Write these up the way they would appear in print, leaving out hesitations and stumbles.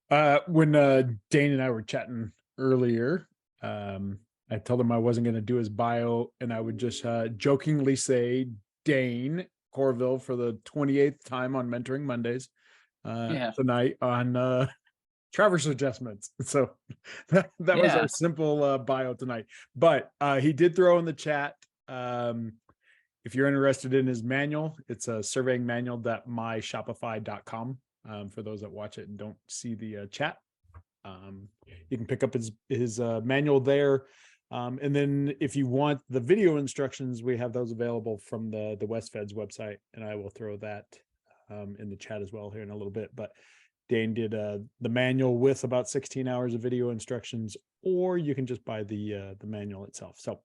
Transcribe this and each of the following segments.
When Dane and I were chatting earlier, I told him I wasn't going to do his bio, and I would just jokingly say Dane Courville for the 28th time on Mentoring Mondays Yeah. tonight on traverse adjustments. So that was Yeah. our simple bio tonight. But he did throw in the chat. If you're interested in his manual, it's a surveying manual.myshopify.com. For those that watch it and don't see the chat, you can pick up his manual there. And then if you want the video instructions, we have those available from the Westfed's website, and I will throw that in the chat as well here in a little bit. But Dane did the manual with about 16 hours of video instructions, or you can just buy the manual itself. So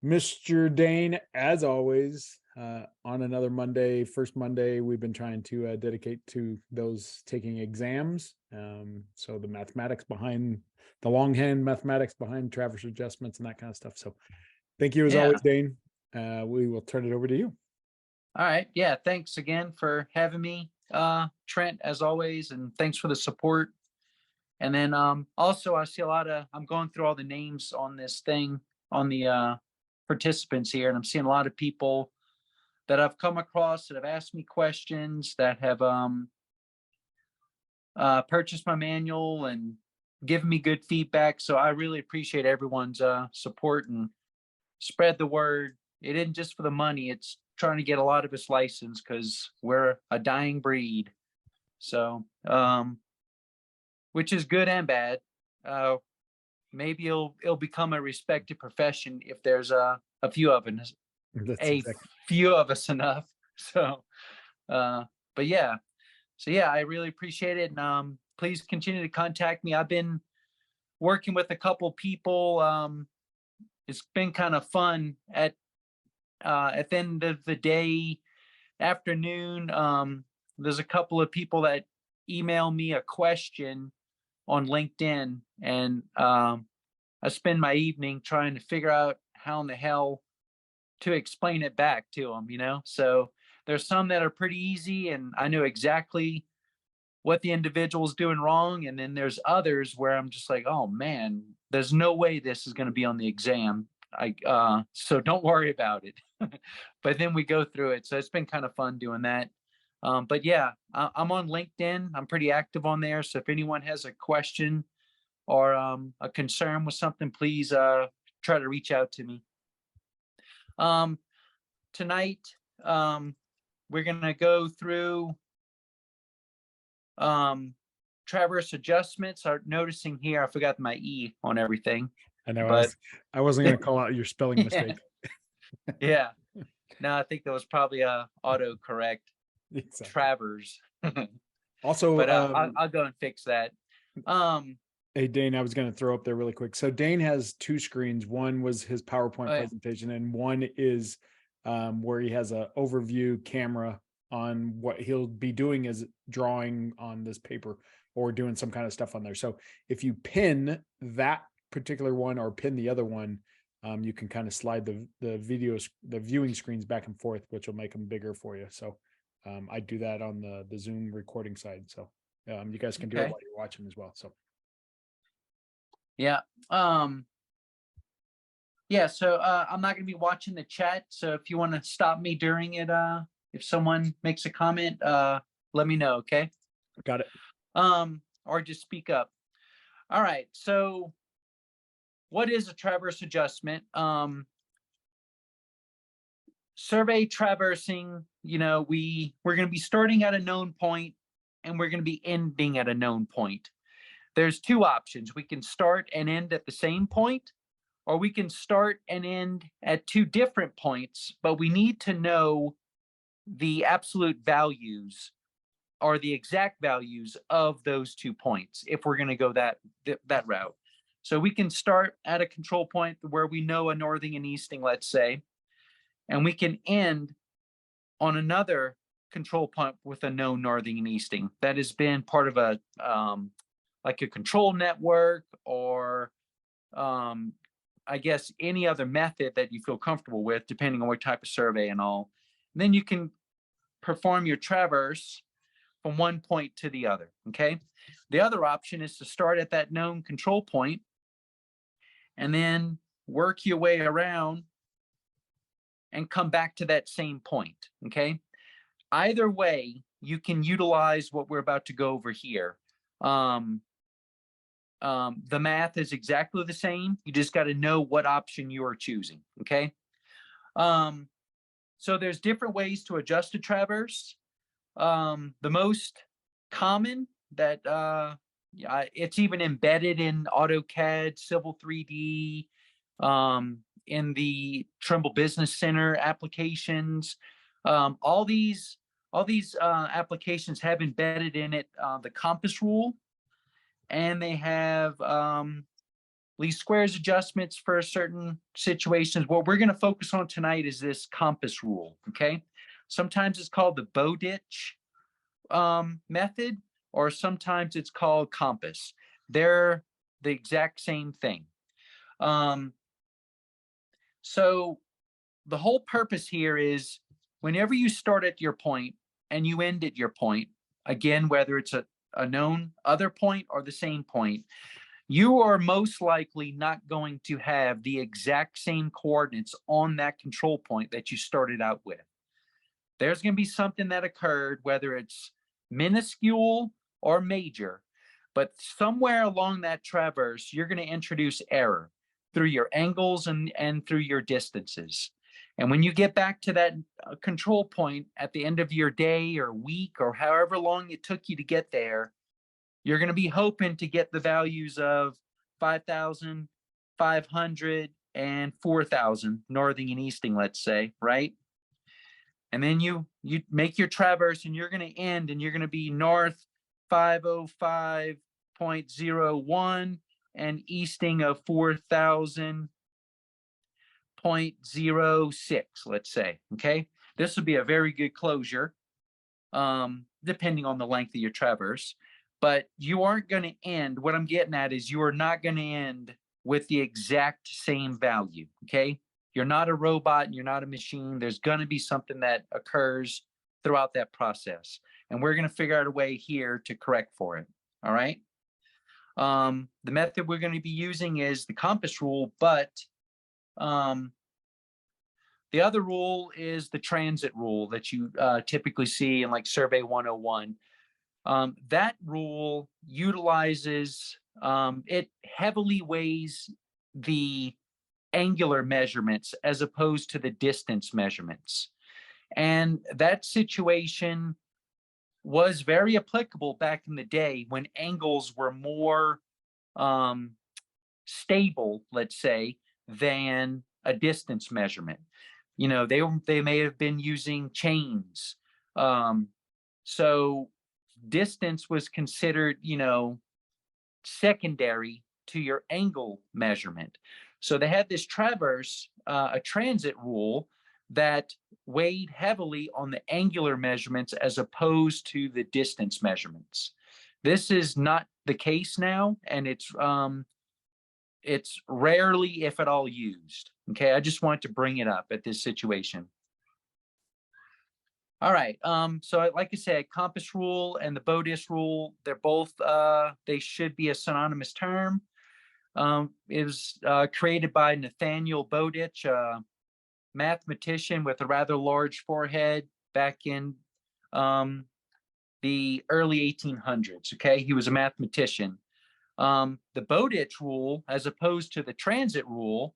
Mr. Dane, as always, on another Monday, first Monday, we've been trying to dedicate to those taking exams. So the mathematics behind the longhand mathematics behind traverse adjustments and that kind of stuff. So thank you as Yeah. always, Dane. We will turn it over to you. All right. Yeah. Thanks again for having me, Trent, as always, and thanks for the support. And then also I see I'm going through all the names on this thing on the participants here, and I'm seeing a lot of people that I've come across that have asked me questions, that have purchased my manual and given me good feedback. So I really appreciate everyone's support, and spread the word. It isn't just for the money. It's trying to get a lot of us licensed because we're a dying breed. So, which is good and bad. Maybe it'll become a respected profession if there's a few of us, That's a exactly. few of us enough. So, but yeah, so yeah, I really appreciate it, and please continue to contact me. I've been working with a couple people. It's been kind of fun at the end of the day, afternoon. There's a couple of people that email me a question on LinkedIn, and I spend my evening trying to figure out how in the hell to explain it back to them, So there's some that are pretty easy, and I know exactly what the individual's doing wrong. And then there's others where I'm just like, oh man, there's no way this is going to be on the exam. So don't worry about it. But then we go through it. So it's been kind of fun doing that. But yeah, I'm on LinkedIn. I'm pretty active on there. So if anyone has a question or a concern with something, please try to reach out to me. Tonight, we're going to go through traverse adjustments. Are noticing here, I forgot my E on everything. I know But I wasn't going to call out your spelling yeah, mistake. yeah. No, I think that was probably a auto correct Exactly. Travers. Also, But I'll go and fix that. hey, Dane, I was going to throw up there really quick. So Dane has two screens. One was his PowerPoint Oh yeah. presentation, and one is where he has an overview camera on what he'll be doing is drawing on this paper or doing some kind of stuff on there. So if you pin that particular one or pin the other one, you can kind of slide the viewing screens back and forth, which will make them bigger for you. So I do that on the Zoom recording side. So you guys can do it Okay. while you're watching as well. So Yeah. Yeah. So I'm not going to be watching the chat. So if you want to stop me during it, if someone makes a comment, let me know. Okay. got it. Or just speak up. All right. So what is a traverse adjustment? Survey traversing, we're going to be starting at a known point and we're going to be ending at a known point. There's two options. We can start and end at the same point, or we can start and end at two different points, but we need to know the absolute values or the exact values of those 2 points if we're going to go that route. So we can start at a control point where we know a northing and easting, let's say, and we can end on another control point with a known northing and easting that has been part of a like a control network, or I guess any other method that you feel comfortable with, depending on what type of survey and all. And then you can perform your traverse from one point to the other, okay? The other option is to start at that known control point and then work your way around and come back to that same point, okay? Either way, you can utilize what we're about to go over here. The math is exactly the same. You just got to know what option you are choosing, okay? So there's different ways to adjust a traverse. The most common that it's even embedded in AutoCAD, Civil 3D, in the Trimble Business Center applications. All these applications have embedded in it the compass rule, and they have least squares adjustments for certain situations. What we're going to focus on tonight is this compass rule, okay? Sometimes it's called the Bowditch method, or sometimes it's called compass. They're the exact same thing. So the whole purpose here is whenever you start at your point and you end at your point, again, whether it's a known other point or the same point, you are most likely not going to have the exact same coordinates on that control point that you started out with. There's going to be something that occurred, whether it's minuscule or major, but somewhere along that traverse, you're going to introduce error through your angles and through your distances. And when you get back to that control point at the end of your day or week or however long it took you to get there, you're going to be hoping to get the values of 5,000, 500, and 4,000, northing and easting, let's say, right? And then you make your traverse and you're going to end and you're going to be north 505.01 and easting of 4,000.06, let's say, okay? This would be a very good closure, depending on the length of your traverse. But you aren't going to end, what I'm getting at is you are not going to end with the exact same value, okay? You're not a robot and you're not a machine. There's going to be something that occurs throughout that process. And we're going to figure out a way here to correct for it, all right? The method we're going to be using is the compass rule, but the other rule is the transit rule that you typically see in like Survey 101. That rule utilizes, it heavily weighs the angular measurements as opposed to the distance measurements. And that situation was very applicable back in the day when angles were more stable, let's say, than a distance measurement. You know, they may have been using chains. So distance was considered, you know, secondary to your angle measurement. So they had this traverse, a transit rule that weighed heavily on the angular measurements as opposed to the distance measurements. This is not the case now, and it's rarely, if at all, used. Okay, I just want to bring it up at this situation. All right. So like I said, compass rule and the Bowditch rule, they're both, they should be a synonymous term. It was created by Nathaniel Bowditch, a mathematician with a rather large forehead back in the early 1800s. Okay, he was a mathematician. The Bowditch rule, as opposed to the transit rule,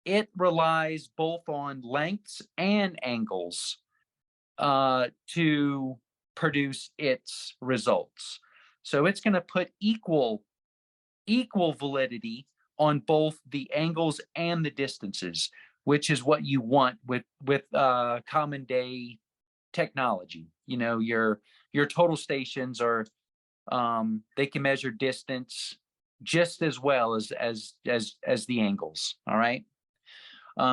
it relies both on lengths and angles to produce its results. So it's going to put equal validity on both the angles and the distances, which is what you want with common day technology. You know, your total stations are they can measure distance just as well as the angles. All right.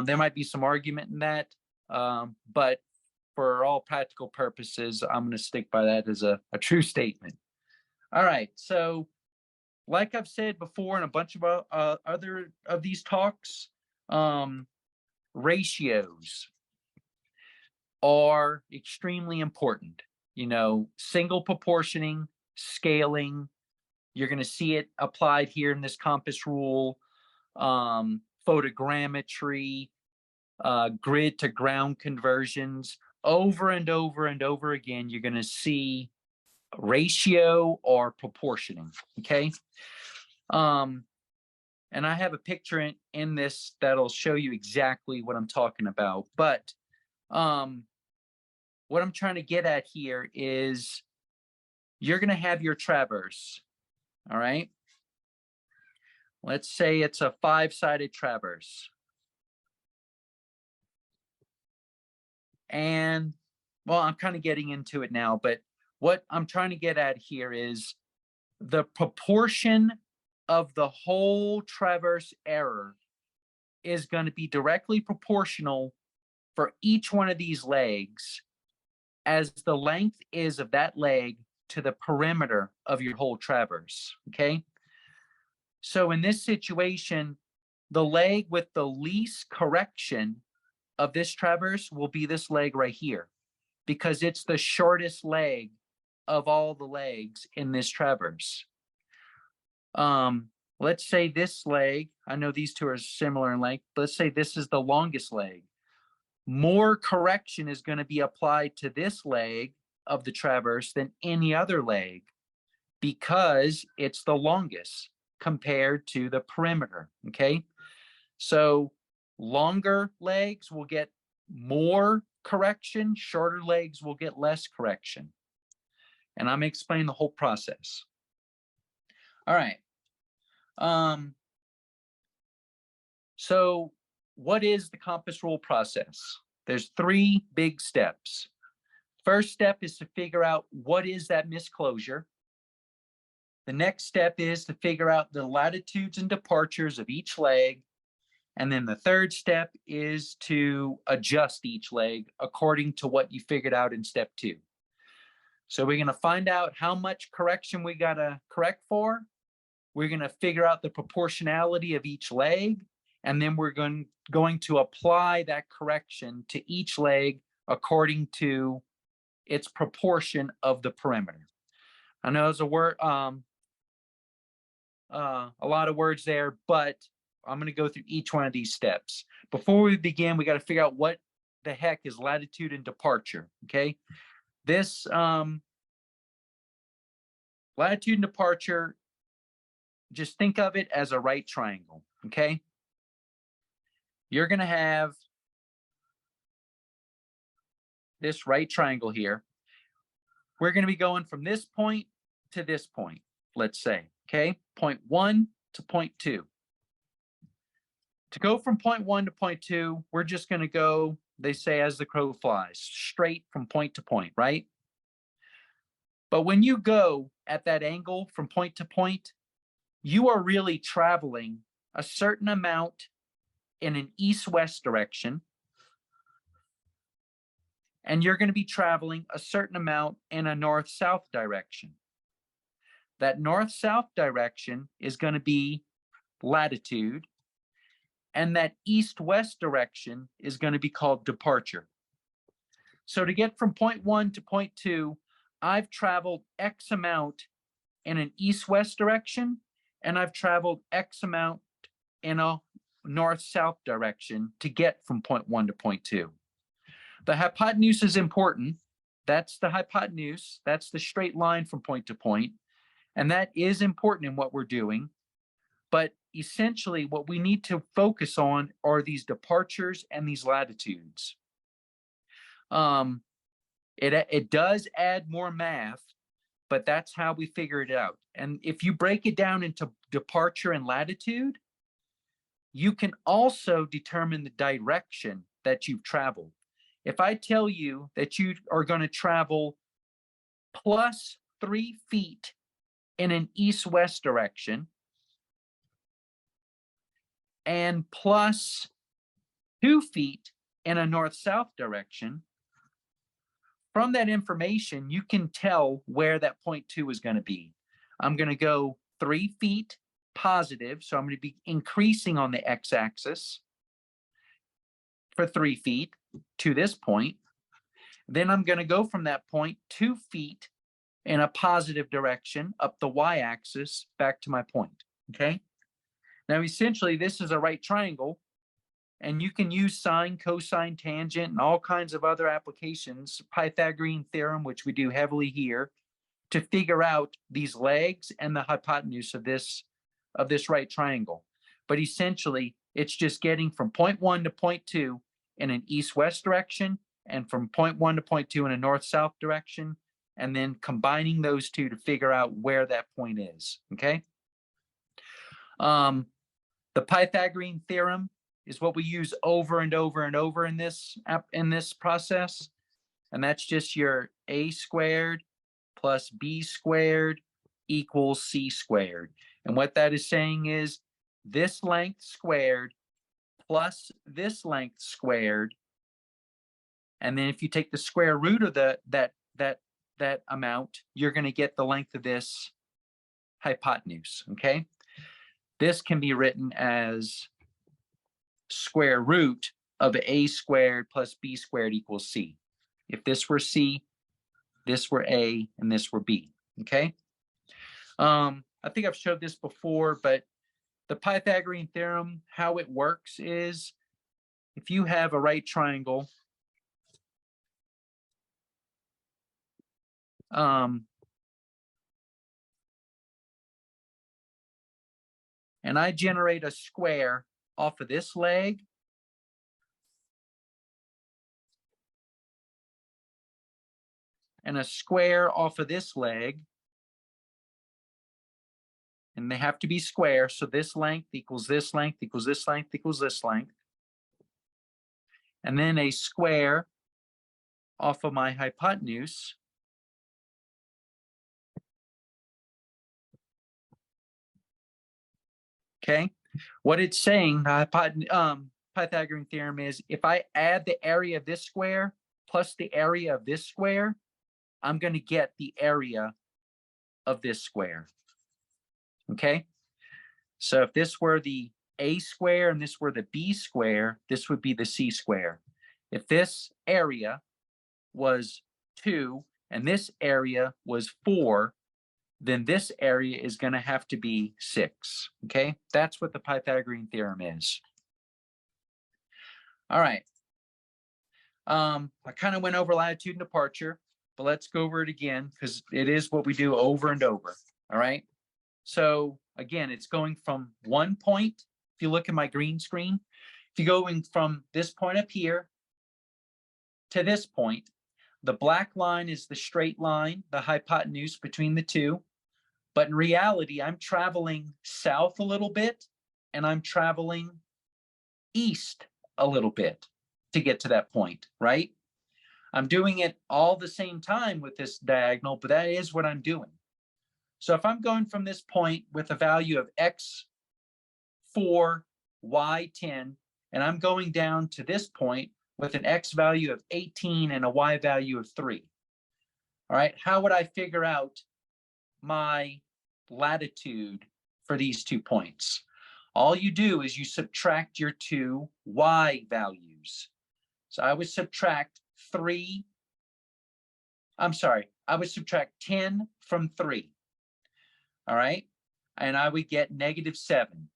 There might be some argument in that, but for all practical purposes, I'm going to stick by that as a true statement. All right. So like I've said before in a bunch of other of these talks, ratios are extremely important. single proportioning, scaling. You're going to see it applied here in this compass rule, photogrammetry, grid to ground conversions. Over and over and over again, you're going to see ratio or proportioning. Okay. And I have a picture in this that'll show you exactly what I'm talking about. But what I'm trying to get at here is you're going to have your traverse. All right. Let's say it's a 5-sided traverse. And well, I'm kind of getting into it now, but what I'm trying to get at here is the proportion of the whole traverse error is going to be directly proportional for each one of these legs as the length is of that leg to the perimeter of your whole traverse. Okay. So in this situation, the leg with the least correction of this traverse will be this leg right here, because it's the shortest leg of all the legs in this traverse. Let's say this leg, I know these two are similar in length, but let's say this is the longest leg. More correction is going to be applied to this leg of the traverse than any other leg because it's the longest compared to the perimeter. Okay. So longer legs will get more correction, shorter legs will get less correction. And I'm going to explain the whole process. All right. So what is the compass rule process? There's 3 big steps. First step is to figure out what is that misclosure. The next step is to figure out the latitudes and departures of each leg. And then the third step is to adjust each leg according to what you figured out in step 2. So we're going to find out how much correction we got to correct for. We're going to figure out the proportionality of each leg. And then we're going to apply that correction to each leg according to its proportion of the perimeter. I know there's a word, a lot of words there, but I'm going to go through each one of these steps. Before we begin, we got to figure out what the heck is latitude and departure. Okay. This latitude and departure, just think of it as a right triangle. Okay. You're going to have this right triangle here. We're going to be going from this point to this point, let's say. Okay. Point 1 to point 2. To go from point 1 to point 2, we're just going to go, they say, as the crow flies, straight from point to point, right? But when you go at that angle from point to point, you are really traveling a certain amount in an east-west direction, and you're going to be traveling a certain amount in a north-south direction. That north-south direction is going to be latitude, and that east-west direction is going to be called departure. So to get from point 1 to point 2, I've traveled X amount in an east-west direction, and I've traveled X amount in a north-south direction to get from point 1 to point 2. The hypotenuse is important. That's the hypotenuse. That's the straight line from point to point. And that is important in what we're doing. But essentially, what we need to focus on are these departures and these latitudes. It does add more math, but that's how we figure it out. And if you break it down into departure and latitude, you can also determine the direction that you've traveled. If I tell you that you are going to travel plus 3 feet in an east-west direction and plus 2 feet in a north-south direction, from that information, you can tell where that point 2 is going to be. I'm going to go 3 feet positive, so I'm going to be increasing on the x-axis for 3 feet to this point. Then I'm going to go from that point 2 feet in a positive direction up the y-axis back to my point, okay? Now, essentially, this is a right triangle, and you can use sine, cosine, tangent, and all kinds of other applications, Pythagorean theorem, which we do heavily here, to figure out these legs and the hypotenuse of this right triangle. But essentially, it's just getting from point 1 to point 2 in an east-west direction, and from point 1 to point 2 in a north-south direction, and then combining those two to figure out where that point is, okay? The Pythagorean theorem is what we use over and over and over in this process, and that's just your a squared plus b squared equals c squared. And what that is saying is this length squared plus this length squared, and then if you take the square root of that amount, you're going to get the length of this hypotenuse, okay? This can be written as square root of a squared plus b squared equals c. If this were c, this were a, and this were b, okay? I think I've showed this before, but the Pythagorean theorem, how it works is if you have a right triangle, and I generate a square off of this leg, and a square off of this leg, and they have to be square, so this length equals this length equals this length equals this length, and then a square off of my hypotenuse, okay? What it's saying, the Pythagorean theorem is if I add the area of this square plus the area of this square, I'm going to get the area of this square, okay? So if this were the a square and this were the b square, this would be the c square. If this area was 2 and this area was 4, then this area is going to have to be 6, okay? That's what the Pythagorean theorem is. All right. I kind of went over latitude and departure, but let's go over it again because it is what we do over and over, all right? So again, it's going from one point. If you look at my green screen, if you're going from this point up here to this point, the black line is the straight line, the hypotenuse between the two. But in reality, I'm traveling south a little bit and I'm traveling east a little bit to get to that point, right? I'm doing it all the same time with this diagonal, but that is what I'm doing. So if I'm going from this point with a value of x4, y10, and I'm going down to this point with an x value of 18 and a y value of 3, all right, how would I figure out my latitude for these 2 points? All you do is you subtract your 2 y values. So I would subtract 10 from 3. All right. And I would get -7.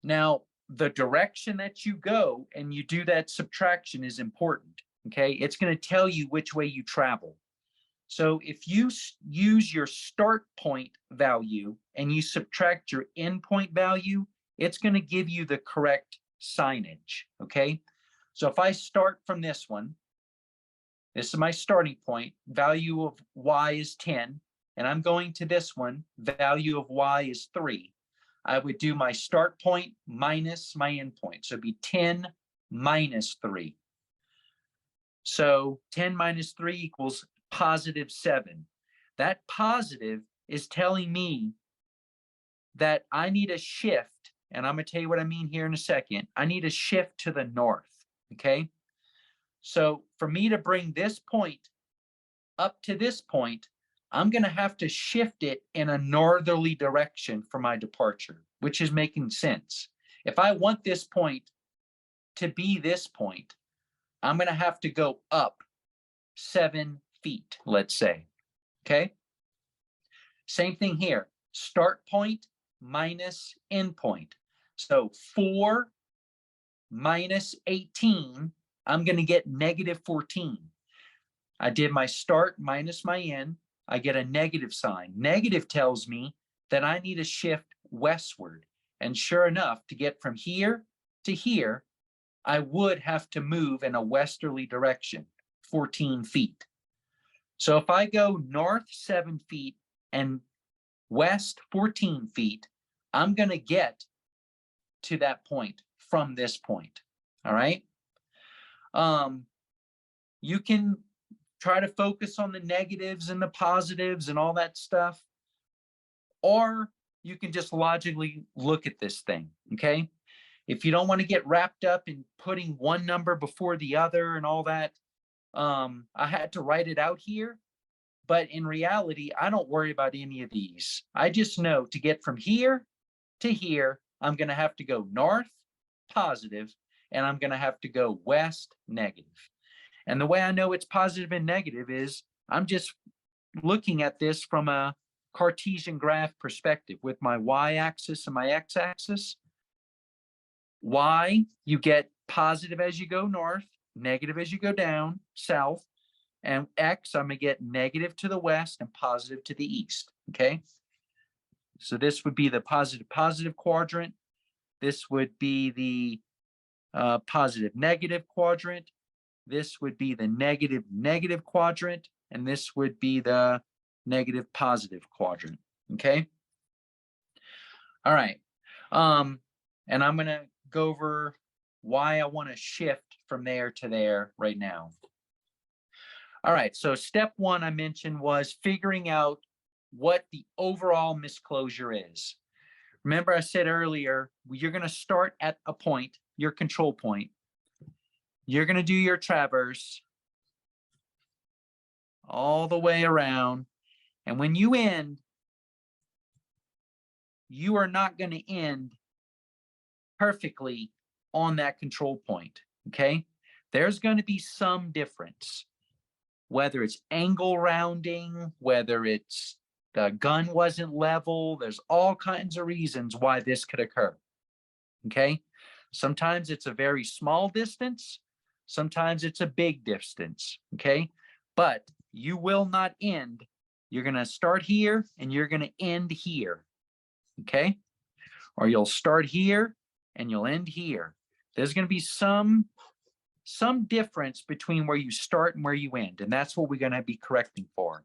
Now, the direction that you go and you do that subtraction is important. Okay. It's going to tell you which way you travel. So if you use your start point value and you subtract your end point value, it's going to give you the correct signage, okay? So if I start from this one, this is my starting point, value of y is 10, and I'm going to this one, value of y is 3. I would do my start point minus my end point. So it'd be 10 minus 3. So 10 minus 3 equals +7. That positive is telling me that I need a shift, and I'm going to tell you what I mean here in a second. I need a shift to the north, okay? So for me to bring this point up to this point, I'm going to have to shift it in a northerly direction for my departure, which is making sense. If I want this point to be this point, I'm going to have to go up 7 feet, let's say. Okay. Same thing here. Start point minus end point. So 4 minus 18, I'm going to get negative 14. I did my start minus my end. I get a negative sign. Negative tells me that I need to shift westward. And sure enough, to get from here to here, I would have to move in a westerly direction, 14 feet. So if I go north 7 feet and west 14 feet, I'm going to get to that point from this point. All right. You can try to focus on the negatives and the positives and all that stuff, or you can just logically look at this thing. Okay. If you don't want to get wrapped up in putting one number before the other and all that, I had to write it out here. But in reality, I don't worry about any of these. I just know to get from here to here, I'm going to have to go north, positive, and I'm going to have to go west, negative. And the way I know it's positive and negative is I'm just looking at this from a Cartesian graph perspective with my y-axis and my x-axis. Y, you get positive as you go north, negative as you go down, south. And X, I'm going to get negative to the west and positive to the east. Okay. So this would be the positive quadrant. This would be the positive negative quadrant. This would be the negative quadrant. And this would be the negative positive quadrant. Okay. All right. And I'm going to go over why I want to shift from there to there right now. All right, so step one I mentioned was figuring out what the overall misclosure is. Remember I said earlier, you're going to start at a point, your control point. You're going to do your traverse all the way around. And when you end, you are not going to end perfectly on that control point, okay? There's going to be some difference. Whether it's angle rounding, whether it's the gun wasn't level, there's all kinds of reasons why this could occur. Okay. Sometimes it's a very small distance. Sometimes it's a big distance. Okay. But you will not end. You're going to start here and you're going to end here. Okay. Or you'll start here and you'll end here. There's going to be some difference between where you start and where you end. And that's what we're going to be correcting for.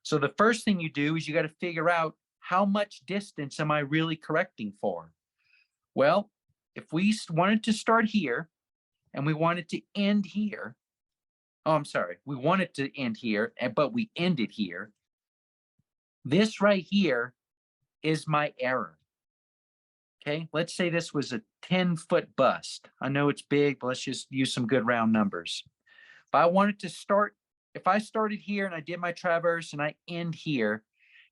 So the first thing you do is you got to figure out how much distance am I really correcting for? Well, if we wanted to start here and we wanted to end here, oh, I'm sorry, we wanted to end here, but we ended here. This right here is my error. Okay, let's say this was a 10-foot bust. I know it's big, but let's just use some good round numbers. If I wanted to start, if I started here and I did my traverse and I end here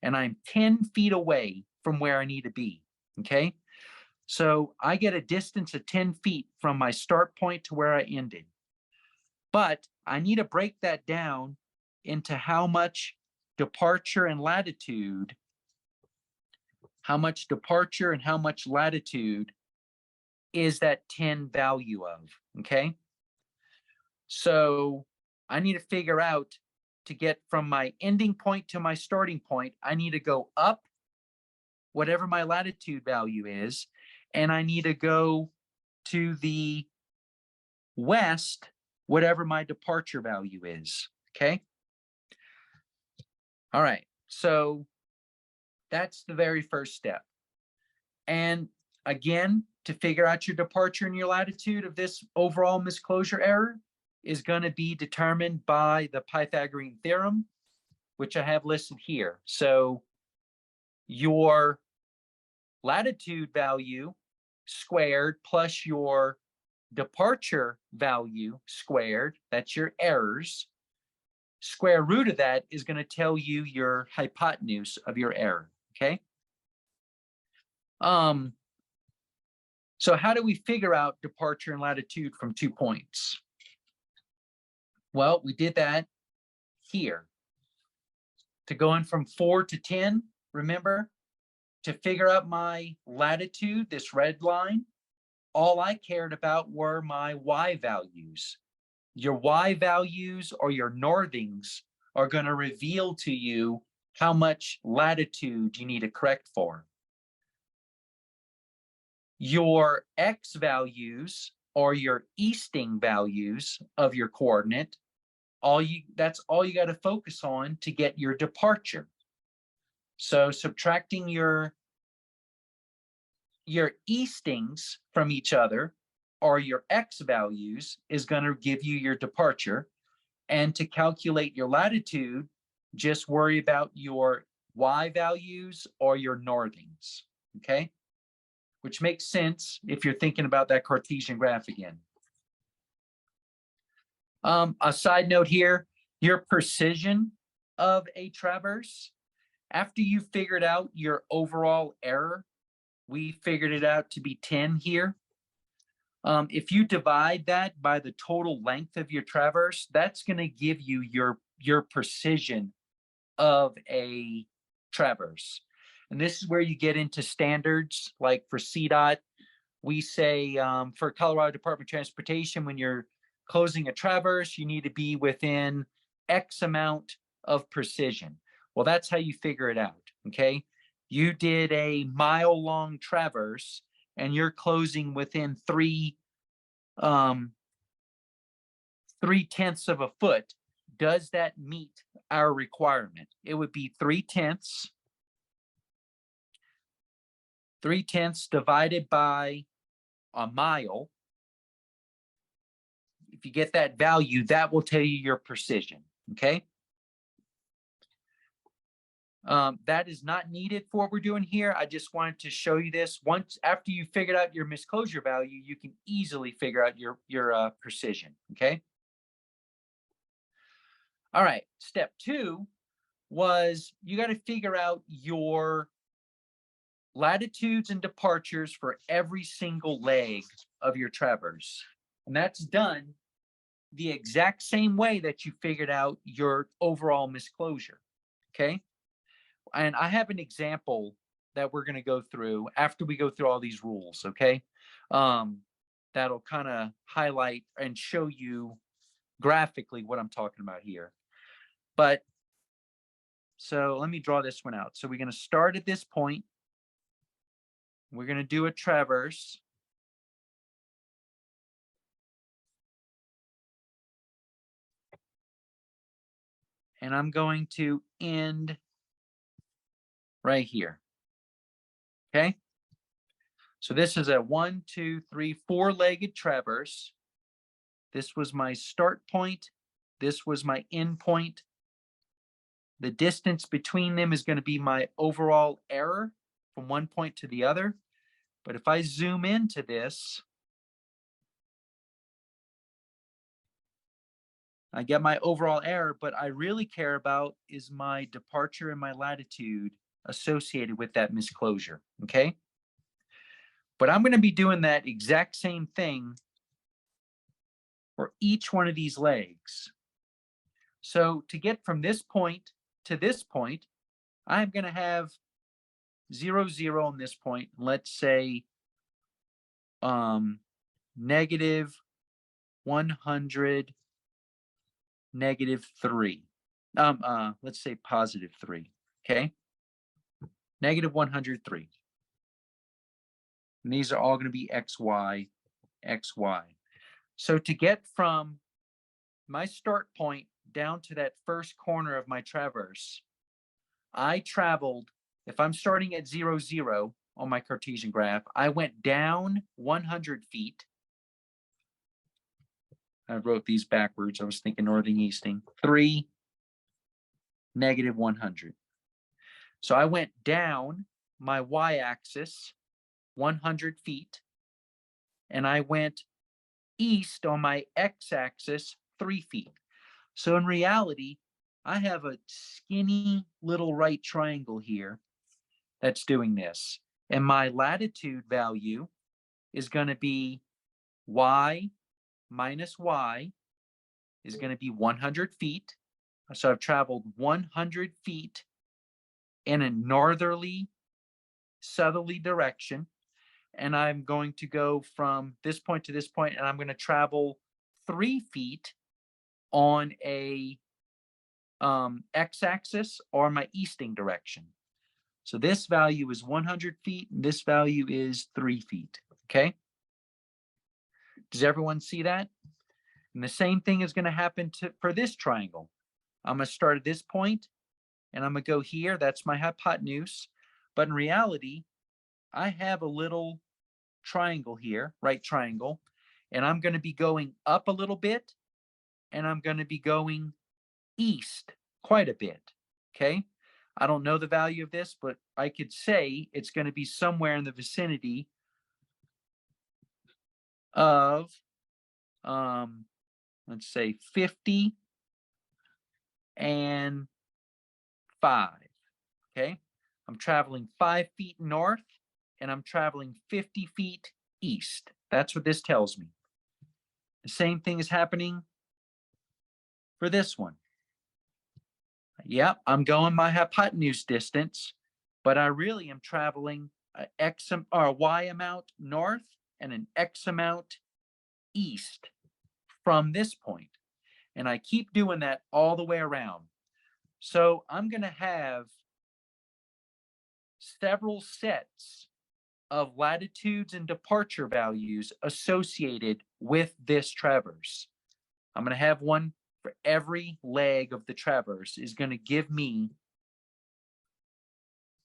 and I'm 10 feet away from where I need to be, okay? So I get a distance of 10 feet from my start point to where I ended. But I need to break that down into how much departure and latitude and how much latitude is that 10 value of, okay? So I need to figure out to get from my ending point to my starting point, I need to go up whatever my latitude value is, and I need to go to the west, whatever my departure value is, okay? All right, so that's the very first step. And again, to figure out your departure and your latitude of this overall misclosure error is going to be determined by the Pythagorean theorem, which I have listed here. So your latitude value squared plus your departure value squared, that's your errors. Square root of that is going to tell you your hypotenuse of your error, okay? So how do we figure out departure and latitude from 2 points? Well, we did that here. To go in from 4 to 10, remember, to figure out my latitude, this red line, all I cared about were my Y values. Your Y values or your northings are going to reveal to you how much latitude you need to correct for. Your X values or your easting values of your coordinate, that's all you got to focus on to get your departure. So subtracting your eastings from each other or your X values is going to give you your departure. And to calculate your latitude, just worry about your Y values or your northings, okay? Which makes sense if you're thinking about that Cartesian graph again. A side note here, your precision of a traverse, after you figured out your overall error, we figured it out to be 10 here. If you divide that by the total length of your traverse, that's going to give you your precision of a traverse. And this is where you get into standards, like for CDOT, we say for Colorado Department of Transportation, when you're closing a traverse, you need to be within X amount of precision. Well, that's how you figure it out, okay? You did a mile-long traverse and you're closing within 3/10 of a foot. Does that meet our requirement? It would be 3/10. 3/10 divided by a mile. If you get that value, that will tell you your precision, okay? That is not needed for what we're doing here. I just wanted to show you this. Once after you figured out your misclosure value, you can easily figure out your precision, okay? All right, step 2 was you got to figure out your latitudes and departures for every single leg of your traverse. And that's done the exact same way that you figured out your overall misclosure, okay? And I have an example that we're going to go through after we go through all these rules, okay? That'll kind of highlight and show you graphically what I'm talking about here. But so let me draw this one out. So we're going to start at this point. We're going to do a traverse. And I'm going to end right here. Okay. So this is a 1, 2, 3, 4-legged traverse. This was my start point. This was my end point. The distance between them is going to be my overall error from one point to the other. But if I zoom into this, I get my overall error, but I really care about is my departure and my latitude associated with that misclosure, okay? But I'm going to be doing that exact same thing for each one of these legs. So to get from this point to this point, I'm going to have 0, 0 on this point. Let's say negative 100, negative 3. Let's say positive 3, okay? Negative 103. And these are all going to be x, y, x, y. So to get from my start point down to that first corner of my traverse, I traveled, if I'm starting at 0, 0 on my Cartesian graph, I went down 100 feet. I wrote these backwards. I was thinking northing, easting. 3, negative 100. So I went down my y-axis 100 feet, and I went east on my x-axis 3 feet. So in reality, I have a skinny little right triangle here that's doing this. And my latitude value is going to be y minus y is going to be 100 feet. So I've traveled 100 feet in a northerly, southerly direction. And I'm going to go from this point to this point, and I'm going to travel 3 feet on a x-axis or my easting direction. So this value is 100 feet, and this value is 3 feet. Okay. Does everyone see that? And the same thing is going to happen for this triangle. I'm going to start at this point, and I'm going to go here. That's my hypotenuse. But in reality, I have a little triangle here, right triangle, and I'm going to be going up a little bit, and I'm going to be going east quite a bit. Okay. I don't know the value of this, but I could say it's going to be somewhere in the vicinity of, let's say 50 and 5. Okay. I'm traveling 5 feet north, and I'm traveling 50 feet east. That's what this tells me. The same thing is happening for this one. Yep, I'm going my hypotenuse distance, but I really am traveling a X or a Y amount north and an X amount east from this point. And I keep doing that all the way around. So I'm going to have several sets of latitudes and departure values associated with this traverse. I'm going to have one for every leg of the traverse is going to give me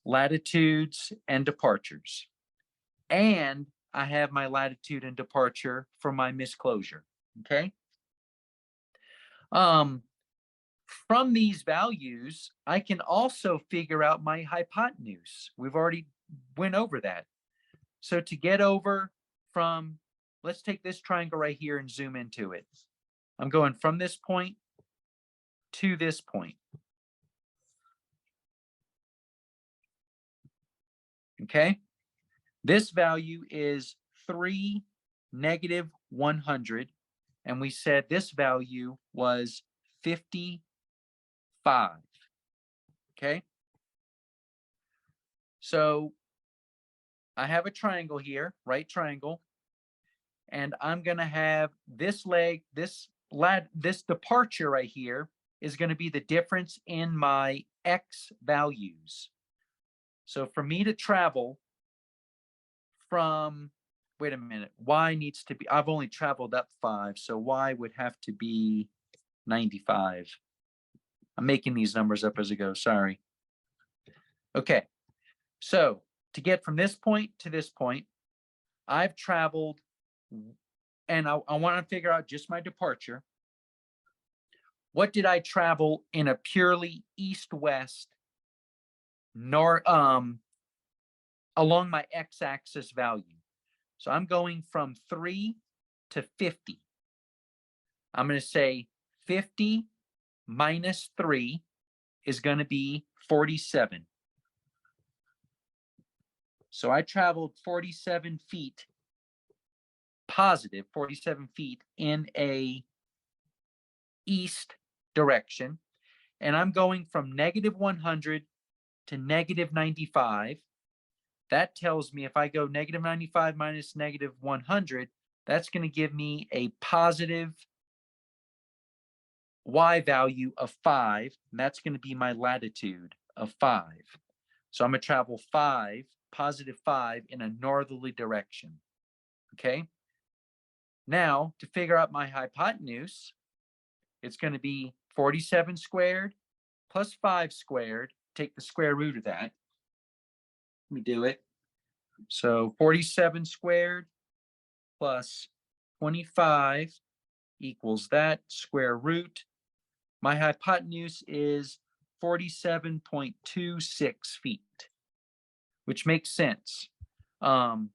latitudes and departures. And I have my latitude and departure for my misclosure. Okay. From these values, I can also figure out my hypotenuse. We've already went over that. So to get over from, let's take this triangle right here and zoom into it. I'm going from this point to this point. Okay. This value is 3 negative 100. And we said this value was 55. Okay. So I have a triangle here, right triangle. And I'm going to have this leg, this departure right here is going to be the difference in my X values. So for me to travel from, wait a minute, Y needs to be, I've only traveled up 5, so Y would have to be 95. I'm making these numbers up as I go, sorry. Okay, so to get from this point to this point, I've traveled, and I want to figure out just my departure. What did I travel in a purely east-west, along my x-axis value? So I'm going from 3 to 50. I'm going to say 50 minus 3 is going to be 47. So I traveled 47 feet, positive 47 feet in a east direction. And I'm going from negative 100 to negative 95. That tells me if I go negative 95 minus negative 100, that's going to give me a positive Y value of 5. And that's going to be my latitude of 5. So I'm going to travel 5, positive 5 in a northerly direction. Okay. Now to figure out my hypotenuse, it's going to be 47 squared plus 5 squared. Take the square root of that. Let me do it. So 47 squared plus 25 equals that square root. My hypotenuse is 47.26 feet, which makes sense. I'm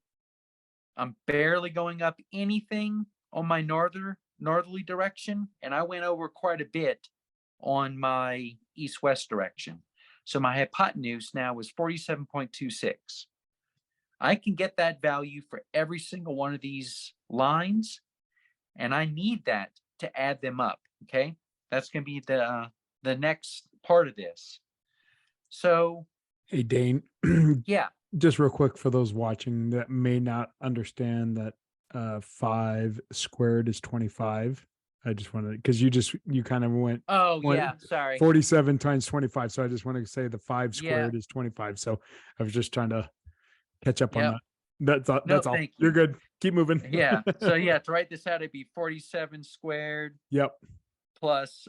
barely going up anything on my northerly direction, and I went over quite a bit on my east-west direction. So my hypotenuse now is 47.26. I can get that value for every single one of these lines, and I need that to add them up. Okay, that's going to be the next part of this. So Hey, Dane, yeah, just real quick for those watching that may not understand that 5 squared is 25. I just wanted, because you kind of went oh yeah, sorry, 47 times 25. So I just want to say the 5 yeah, squared is 25. So I was just trying to catch up on yep. that. That's all. No, That's all. thank You're you. good. Keep moving. Yeah. So yeah, to write this out, it'd be 47 squared Yep. plus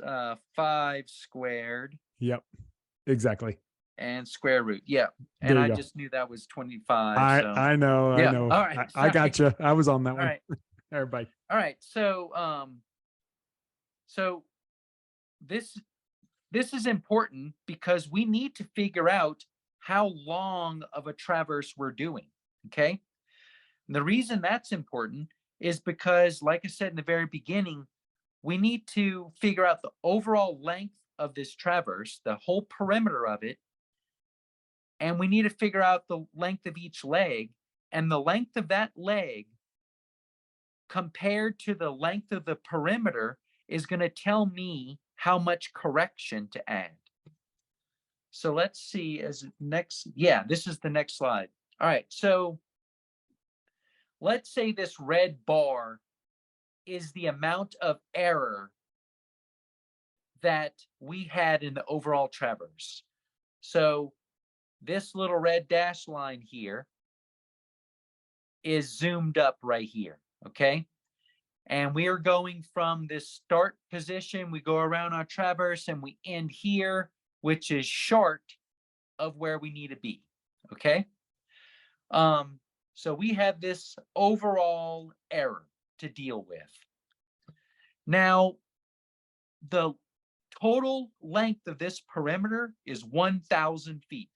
5 squared Yep. Exactly. and square root. Yeah. And There you I go. just knew that was 25. I So I know. I yeah. know. All right. I Sorry. got you. I was on that All one. right. Everybody. All right. So this is important because we need to figure out how long of a traverse we're doing. Okay. And the reason that's important is because, like I said in the very beginning, we need to figure out the overall length of this traverse, the whole perimeter of it, and we need to figure out the length of each leg, and the length of that leg compared to the length of the perimeter is going to tell me how much correction to add. So let's see as next. Yeah, this is the next slide. All right. So let's say this red bar is the amount of error that we had in the overall traverse. So this little red dash line here is zoomed up right here. Okay. And we are going from this start position. We go around our traverse and we end here, which is short of where we need to be. Okay. So we have this overall error to deal with. Now, the total length of this perimeter is 1,000 feet.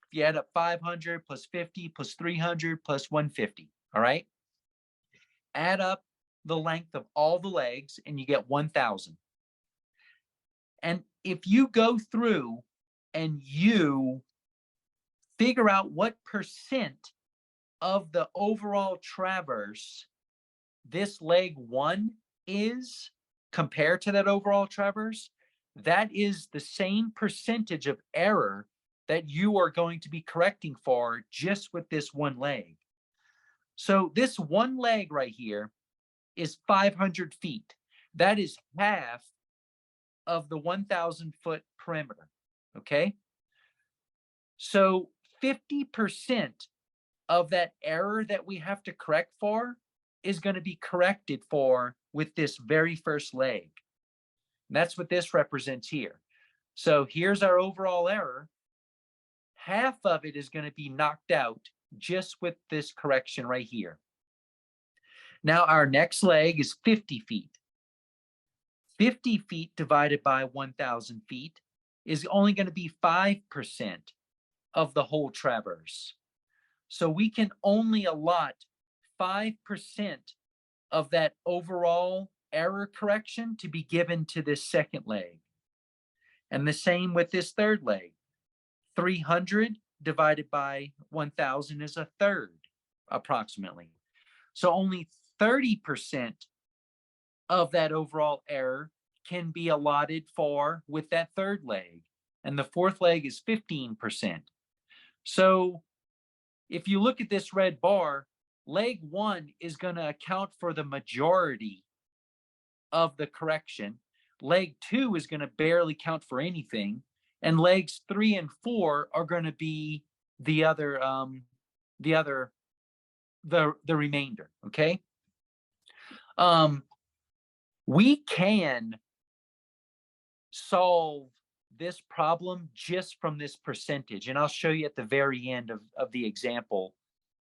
If you add up 500 plus 50 plus 300 plus 150, all right? Add up the length of all the legs and you get 1,000. And if you go through and you figure out what percent of the overall traverse this leg 1 is compared to that overall traverse, that is the same percentage of error that you are going to be correcting for just with this one leg. So this one leg right here is 500 feet. That is half of the 1,000 foot perimeter. Okay. So 50% of that error that we have to correct for is going to be corrected for with this very first leg. And that's what this represents here. So here's our overall error. Half of it is going to be knocked out just with this correction right here. Now our next leg is 50 feet. 50 feet divided by 1,000 feet is only going to be 5% of the whole traverse. So we can only allot 5% of that overall error correction to be given to this second leg. And the same with this third leg. 300 divided by 1,000 is a third, approximately. So only 30% of that overall error can be allotted for with that third leg. And the fourth leg is 15%. So if you look at this red bar, leg 1 is going to account for the majority of the correction. Leg 2 is going to barely count for anything. And legs 3 and 4 are going to be the remainder. Okay. We can solve this problem just from this percentage. And I'll show you at the very end of the example.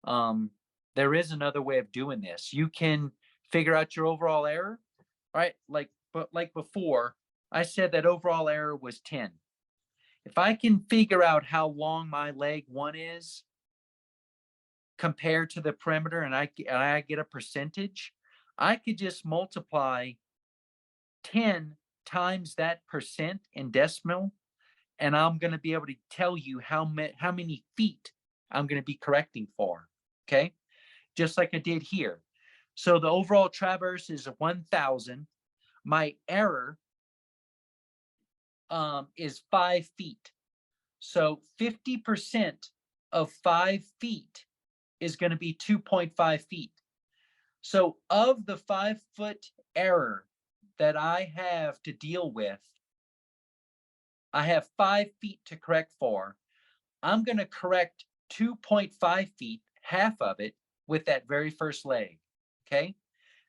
There is another way of doing this. You can figure out your overall error, right? Like before, I said that overall error was 10. If I can figure out how long my leg 1 is compared to the perimeter and I get a percentage, I could just multiply 10 times that percent in decimal, and I'm going to be able to tell you how many feet I'm going to be correcting for. Okay. Just like I did here. So the overall traverse is 1,000. My error is 5 feet. So 50% of 5 feet is going to be 2.5 feet. So of the 5-foot error that I have to deal with, I have 5 feet to correct for. I'm going to correct 2.5 feet, half of it, with that very first leg. Okay.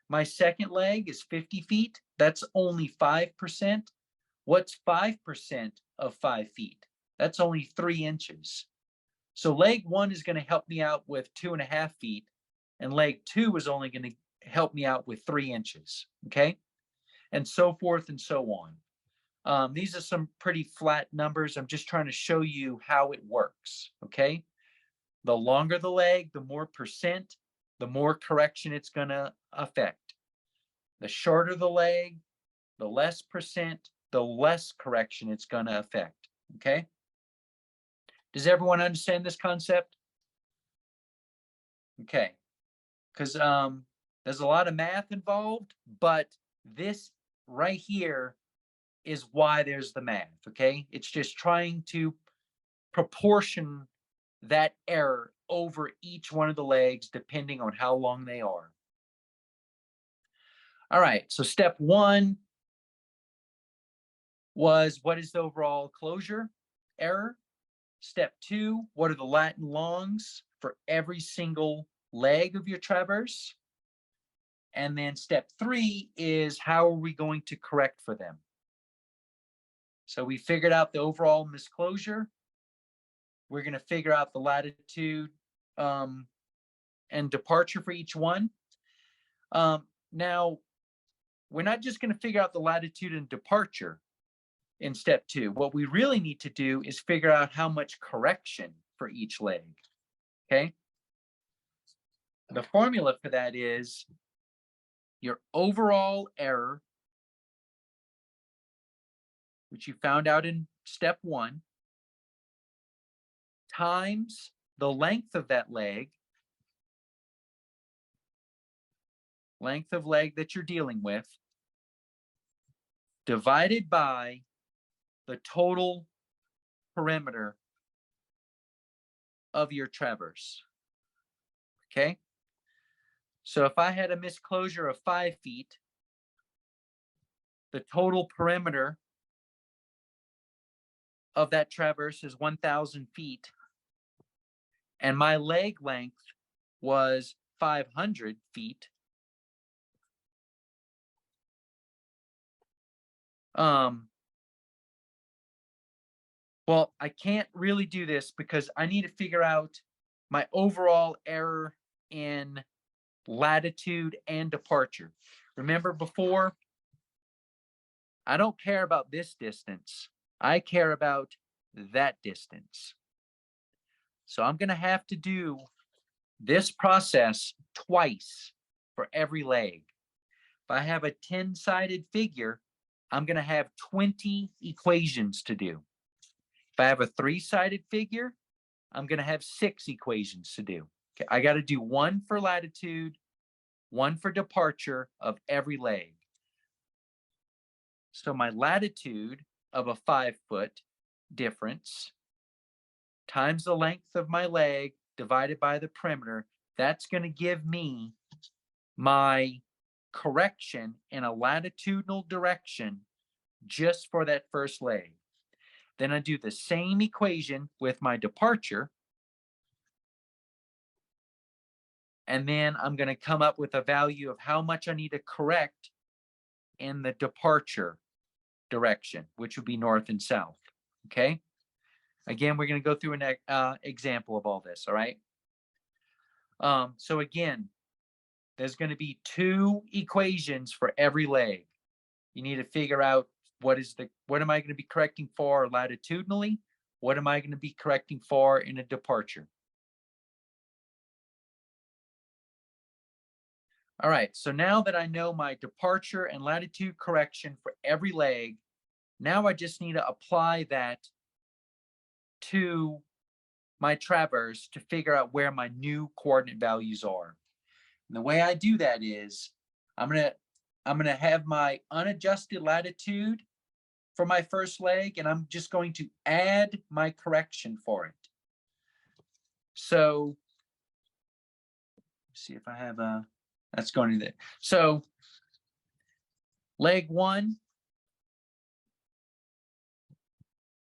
My second leg is 50 feet. That's only 5%. What's 5% of 5 feet? That's only 3 inches. So leg 1 is going to help me out with 2.5 feet, and leg 2 is only going to help me out with 3 inches. Okay. And so forth and so on. These are some pretty flat numbers. I'm just trying to show you how it works. Okay. The longer the leg, the more percent, the more correction it's going to affect. The shorter the leg, the less percent, the less correction it's going to affect. Okay. Does everyone understand this concept? Okay. Because there's a lot of math involved, but this right here is why there's the math. Okay. It's just trying to proportion that error over each one of the legs, depending on how long they are. All right. So step 1 was, what is the overall closure error? Step 2, what are the lat and longs for every single leg of your traverse? And then step 3 is, how are we going to correct for them? So we figured out the overall misclosure. We're going to figure out the latitude and departure for each one. Now, we're not just going to figure out the latitude and departure in step 2. What we really need to do is figure out how much correction for each leg. Okay. The formula for that is your overall error, which you found out in step 1, times the length of that leg, length of leg that you're dealing with, divided by the total perimeter of your traverse. Okay. So if I had a misclosure of 5 feet, the total perimeter of that traverse is 1,000 feet, and my leg length was 500 feet. Well, I can't really do this because I need to figure out my overall error in latitude and departure. Remember before, I don't care about this distance. I care about that distance. So I'm going to have to do this process twice for every leg. If I have a 10-sided figure, I'm going to have 20 equations to do. If I have a 3-sided figure, I'm going to have 6 equations to do. Okay, I got to do 1 for latitude, 1 for departure of every leg. So my latitude of a 5-foot difference times the length of my leg divided by the perimeter, that's going to give me my correction in a latitudinal direction just for that first leg. Then I do the same equation with my departure. And then I'm going to come up with a value of how much I need to correct in the departure direction, which would be north and south. Okay. Again, we're going to go through an example of all this. All right. So again, there's going to be 2 equations for every leg. You need to figure out what am I going to be correcting for latitudinally? What am I going to be correcting for in a departure? All right, so now that I know my departure and latitude correction for every leg, now I just need to apply that to my traverse to figure out where my new coordinate values are. And the way I do that is I'm gonna have my unadjusted latitude for my first leg, and I'm just going to add my correction for it. So see if I have a, that's going to there. So leg 1,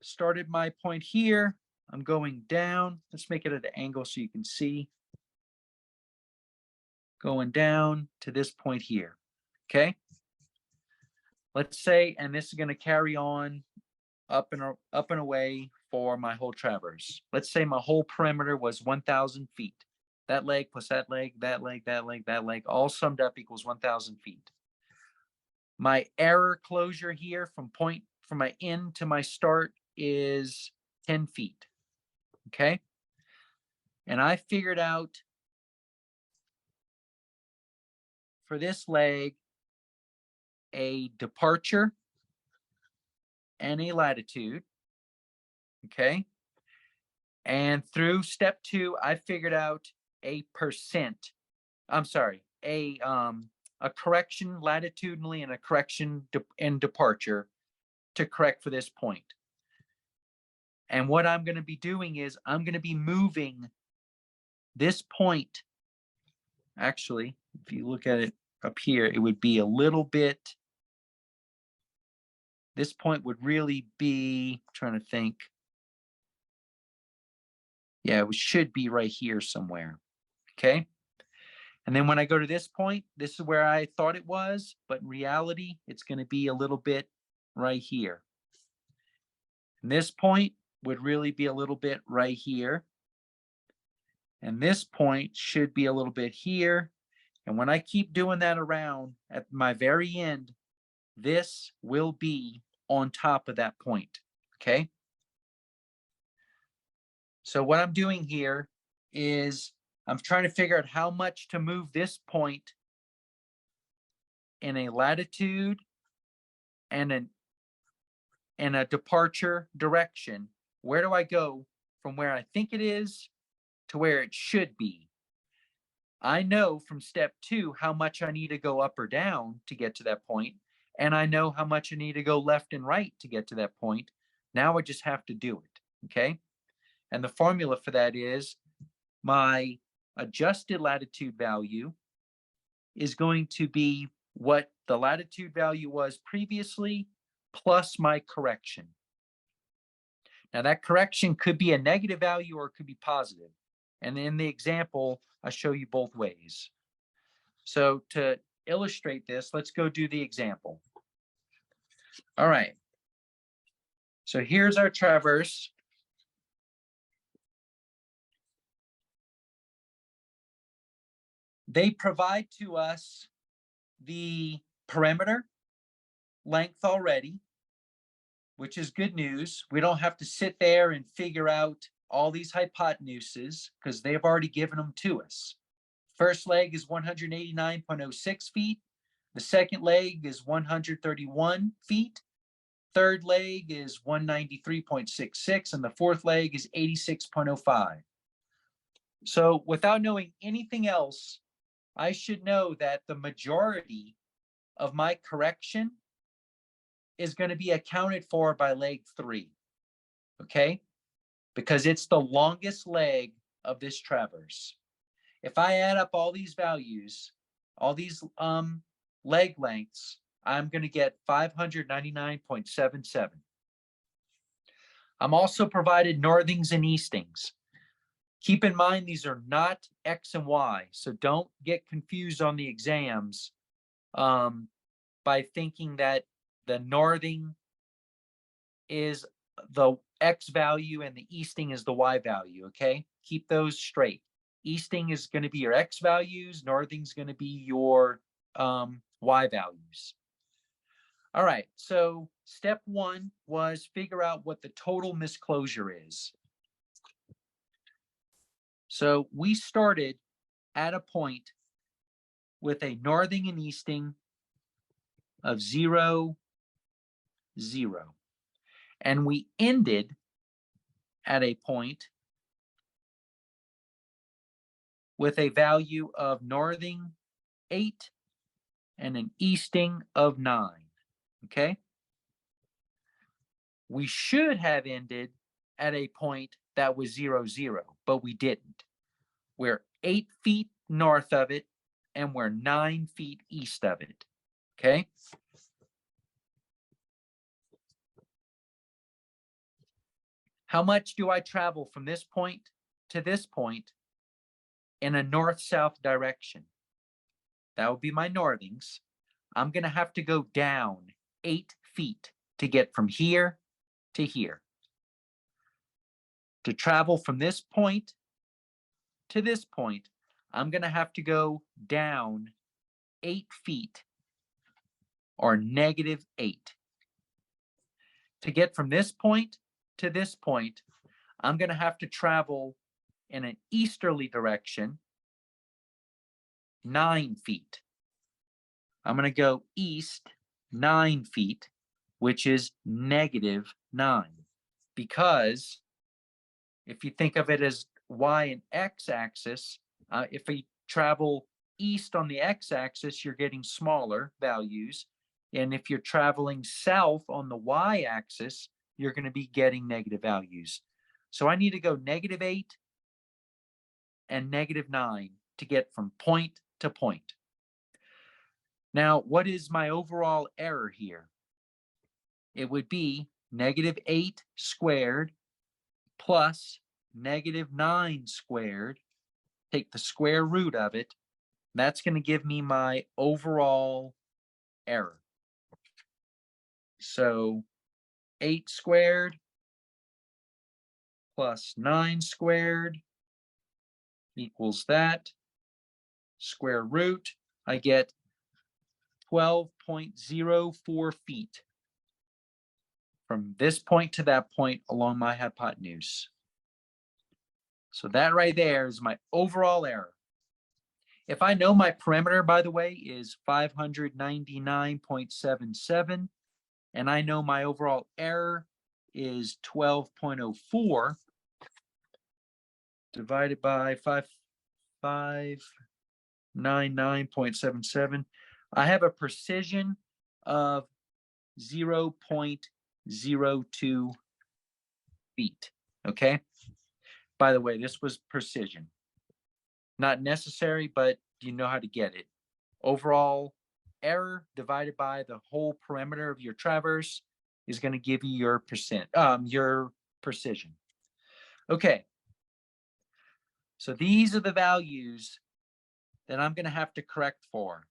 started my point here. I'm going down. Let's make it at an angle so you can see. Going down to this point here. Okay. Let's say, and this is going to carry on up and away for my whole traverse. Let's say my whole perimeter was 1,000 feet. That leg plus that leg, that leg, that leg, that leg, all summed up equals 1,000 feet. My error closure here from my end to my start is 10 feet. Okay. And I figured out for this leg a departure and a latitude. Okay. And through step 2, I figured out a percent. I'm sorry, a correction latitudinally and a correction in departure to correct for this point. And what I'm going to be doing is I'm going to be moving this point. Actually, if you look at it up here, it would be a little bit. This point would really be, I'm trying to think. Yeah, it should be right here somewhere. Okay. And then when I go to this point, this is where I thought it was, but in reality, it's going to be a little bit right here. And this point would really be a little bit right here. And this point should be a little bit here. And when I keep doing that around at my very end, this will be on top of that point. Okay. So what I'm doing here is I'm trying to figure out how much to move this point in a latitude and a departure direction. Where do I go from where I think it is to where it should be? I know from step 2 how much I need to go up or down to get to that point, and I know how much I need to go left and right to get to that point. Now I just have to do it. Okay. And the formula for that is my adjusted latitude value is going to be what the latitude value was previously plus my correction. Now that correction could be a negative value or it could be positive. And in the example, I show you both ways. So to illustrate this, let's go do the example. All right. So here's our traverse. They provide to us the perimeter length already, which is good news. We don't have to sit there and figure out all these hypotenuses because they've already given them to us. First leg is 189.06 feet. The second leg is 131 feet. Third leg is 193.66, and the fourth leg is 86.05. So without knowing anything else, I should know that the majority of my correction is going to be accounted for by leg 3. Okay? Because it's the longest leg of this traverse. If I add up all these values, all these leg lengths, I'm going to get 599.77. I'm also provided northings and eastings. Keep in mind, these are not X and Y, so don't get confused on the exams by thinking that the northing is the X value and the easting is the Y value, okay? Keep those straight. Easting is going to be your X values, northing is going to be your Y values. All right, so step 1 was figure out what the total misclosure is. So we started at a point with a northing and easting of 0, 0. And we ended at a point with a value of northing 8 and an easting of 9. Okay. we should have ended at a point that was 0, 0, but we didn't. We're 8 feet north of it, and we're 9 feet east of it. Okay. How much do I travel from this point to this point in a north-south direction? That would be my northings. I'm going to have to go down 8 feet to get from here to here. To travel from this point to this point, I'm going to have to go down 8 feet, or -8. To get from this point to this point, I'm going to have to travel in an easterly direction 9 feet. I'm going to go east 9 feet, which is -9. Because if you think of it as y and x axis, if we travel east on the x axis, you're getting smaller values. And if you're traveling south on the y axis, you're going to be getting negative values. So I need to go -8 and -9 to get from point to point. Now, what is my overall error here? It would be -8 squared plus -9 squared. Take the square root of it. That's going to give me my overall error. So 8 squared plus 9 squared equals that. Square root, I get 12.04 feet from this point to that point along my hypotenuse. So that right there is my overall error. If I know my perimeter, by the way, is 599.77, and I know my overall error is 12.04, divided by 599.77, I have a precision of 0.02 feet. Okay. By the way, this was precision. Not necessary, but you know how to get it. Overall error divided by the whole perimeter of your traverse is going to give you your precision. Okay. So these are the values that I'm going to have to correct for.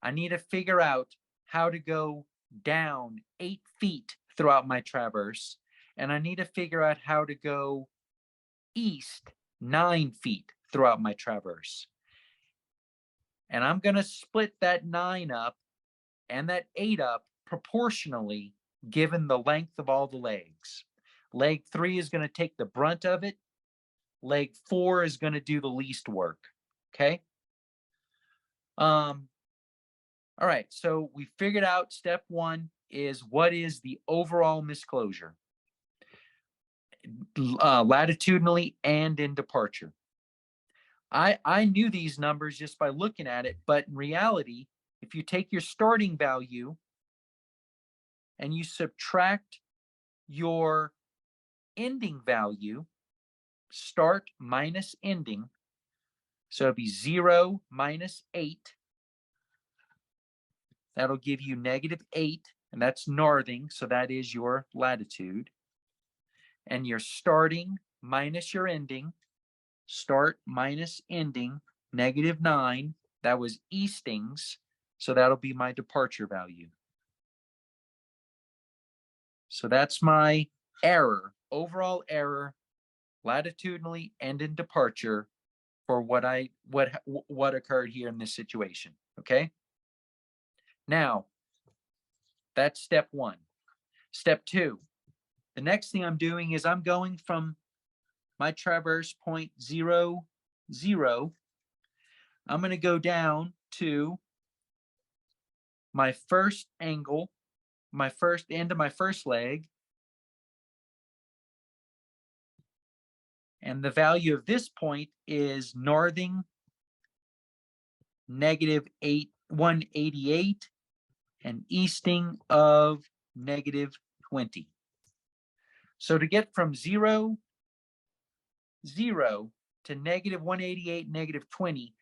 I need to figure out how to go down 8 feet throughout my traverse, and I need to figure out how to go east 9 feet throughout my traverse. And I'm going to split that 9 up and that 8 up proportionally given the length of all the legs. Leg 3 is going to take the brunt of it. Leg 4 is going to do the least work. Okay. All right. So we figured out step 1 is what is the overall misclosure, latitudinally and in departure. I knew these numbers just by looking at it, but in reality, if you take your starting value and you subtract your ending value, start minus ending, so it'd be 0 minus 8. That'll give you -8, and that's northing, so that is your latitude. And your starting minus your ending, start minus ending, -9, that was eastings, so that'll be my departure value. So that's my error, overall error, latitudinally and in departure for what occurred here in this situation. Okay. Now, that's step 1. Step 2, the next thing I'm doing is I'm going from my traverse point 0, 0. I'm going to go down to my first angle, my first end of my first leg. And the value of this point is northing -188 and easting of -20. So to get from 0, 0 to negative 188, negative 20,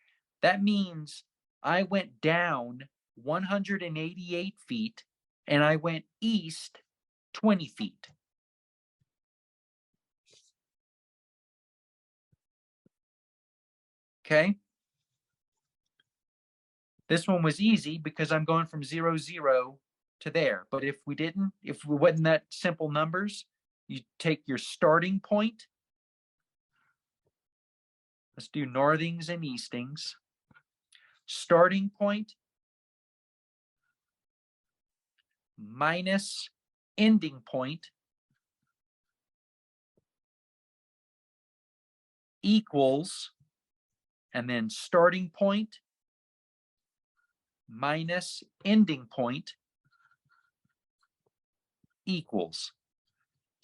that means I went down 188 feet and I went east 20 feet. Okay. This one was easy because I'm going from 0, 0 to there. But if we wasn't that simple numbers, you take your starting point. Let's do northings and eastings. Starting point minus ending point equals, and then starting point minus ending point equals.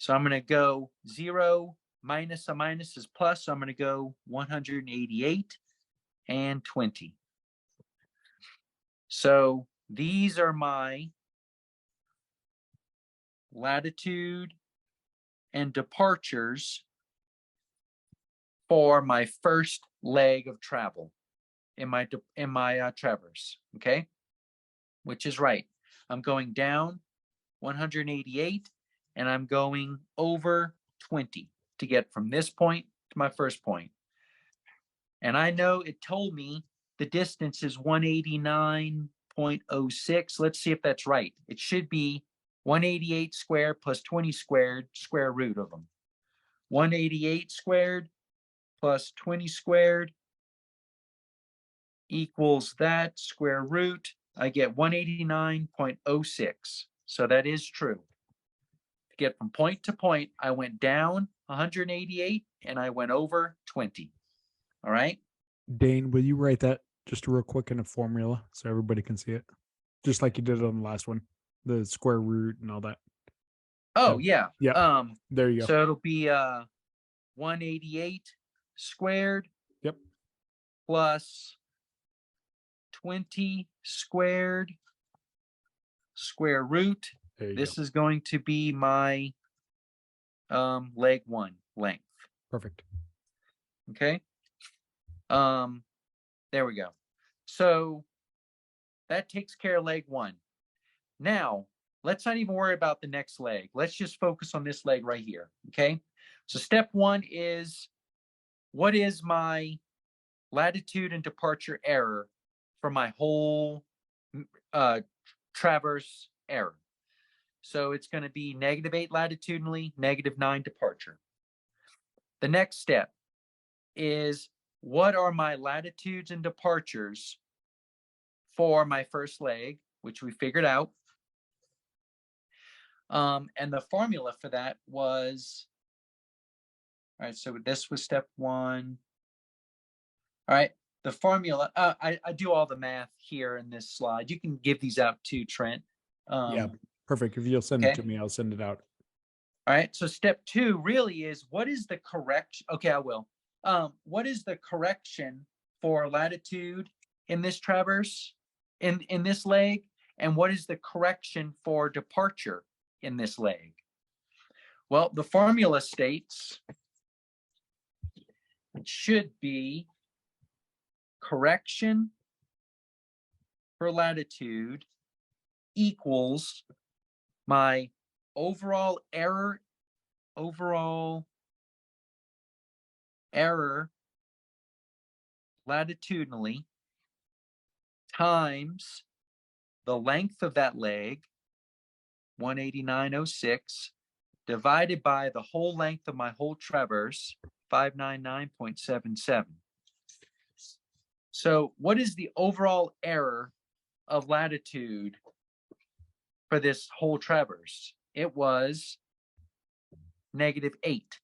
So I'm going to go 0 minus a minus is plus. So I'm going to go 188 and 20. So these are my latitude and departures for my first leg of travel in my traverse. Okay, which is right. I'm going down 188 and I'm going over 20 to get from this point to my first point. And I know it told me the distance is 189.06. Let's see if that's right. It should be 188 squared plus 20 squared, square root of them. 188 squared plus 20 squared equals that square root. I get 189.06. So that is true. To get from point to point, I went down 188 and I went over 20. All right. Dane, will you write that just real quick in a formula so everybody can see it? Just like you did on the last one, the square root and all that. Oh, yeah. Yeah. There you go. So it'll be 188 squared. Yep. Plus 20 squared square root. This is going to be my leg 1 length. Perfect. Okay. There we go. So that takes care of leg 1. Now, let's not even worry about the next leg. Let's just focus on this leg right here. Okay. So step 1 is, what is my latitude and departure error for my whole traverse error? So it's going to be -8 latitudinally, -9 departure. The next step is, what are my latitudes and departures for my first leg, which we figured out. And the formula for that was, all right, so this was step 1. All right, the formula, I do all the math here in this slide. You can give these out too, Trent. Yeah, perfect. If you'll send it to me, I'll send it out. All right, so step 2 really is, what is the correction? Okay, I will. What is the correction for latitude in this traverse, in this leg? And what is the correction for departure in this leg? Well, the formula states it should be correction for latitude equals my overall error latitudinally times the length of that leg, 189.06, divided by the whole length of my whole traverse, 599.77. So what is the overall error of latitude for this whole traverse? It was -8.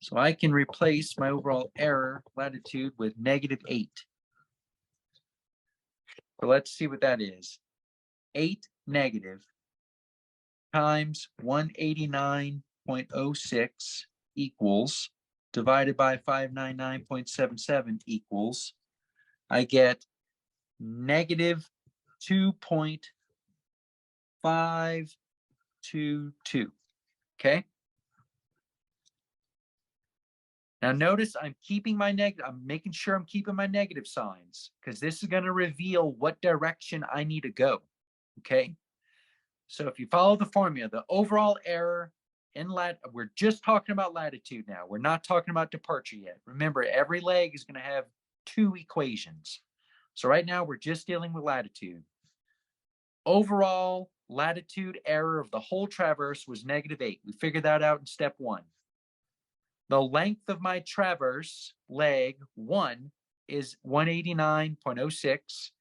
So I can replace my overall error latitude with -8. So let's see what that is. 8 negative times 189.06 equals, divided by 599.77 equals, I get -2.522. Okay. Now notice I'm keeping my negative, I'm making sure I'm keeping my negative signs because this is going to reveal what direction I need to go. Okay. So if you follow the formula, the overall error in we're just talking about latitude now. We're not talking about departure yet. Remember, every leg is going to have two equations. So right now we're just dealing with latitude. Overall latitude error of the whole traverse was -8. We figured that out in step 1. The length of my traverse, leg 1, is 189.06,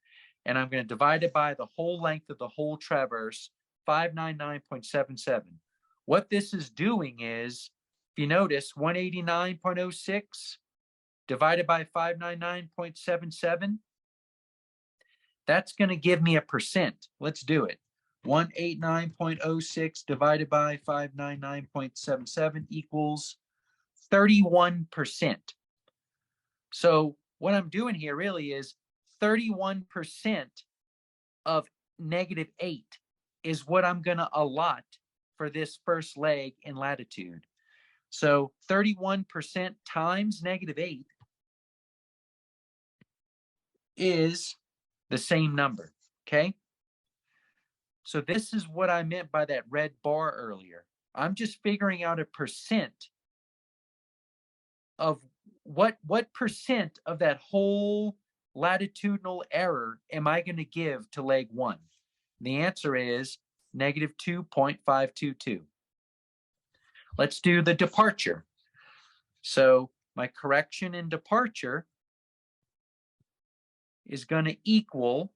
and I'm going to divide it by the whole length of the whole traverse, 599.77. What this is doing is, if you notice, 189.06 divided by 599.77, that's going to give me a percent. Let's do it. 189.06 divided by 599.77 equals 31%. So what I'm doing here really is 31% of -8 is what I'm going to allot for this first leg in latitude. So 31% times -8 is the same number, okay? So this is what I meant by that red bar earlier. I'm just figuring out a percent of what percent of that whole latitudinal error am I going to give to leg 1? The answer is -2.522. Let's do the departure. So my correction in departure is going to equal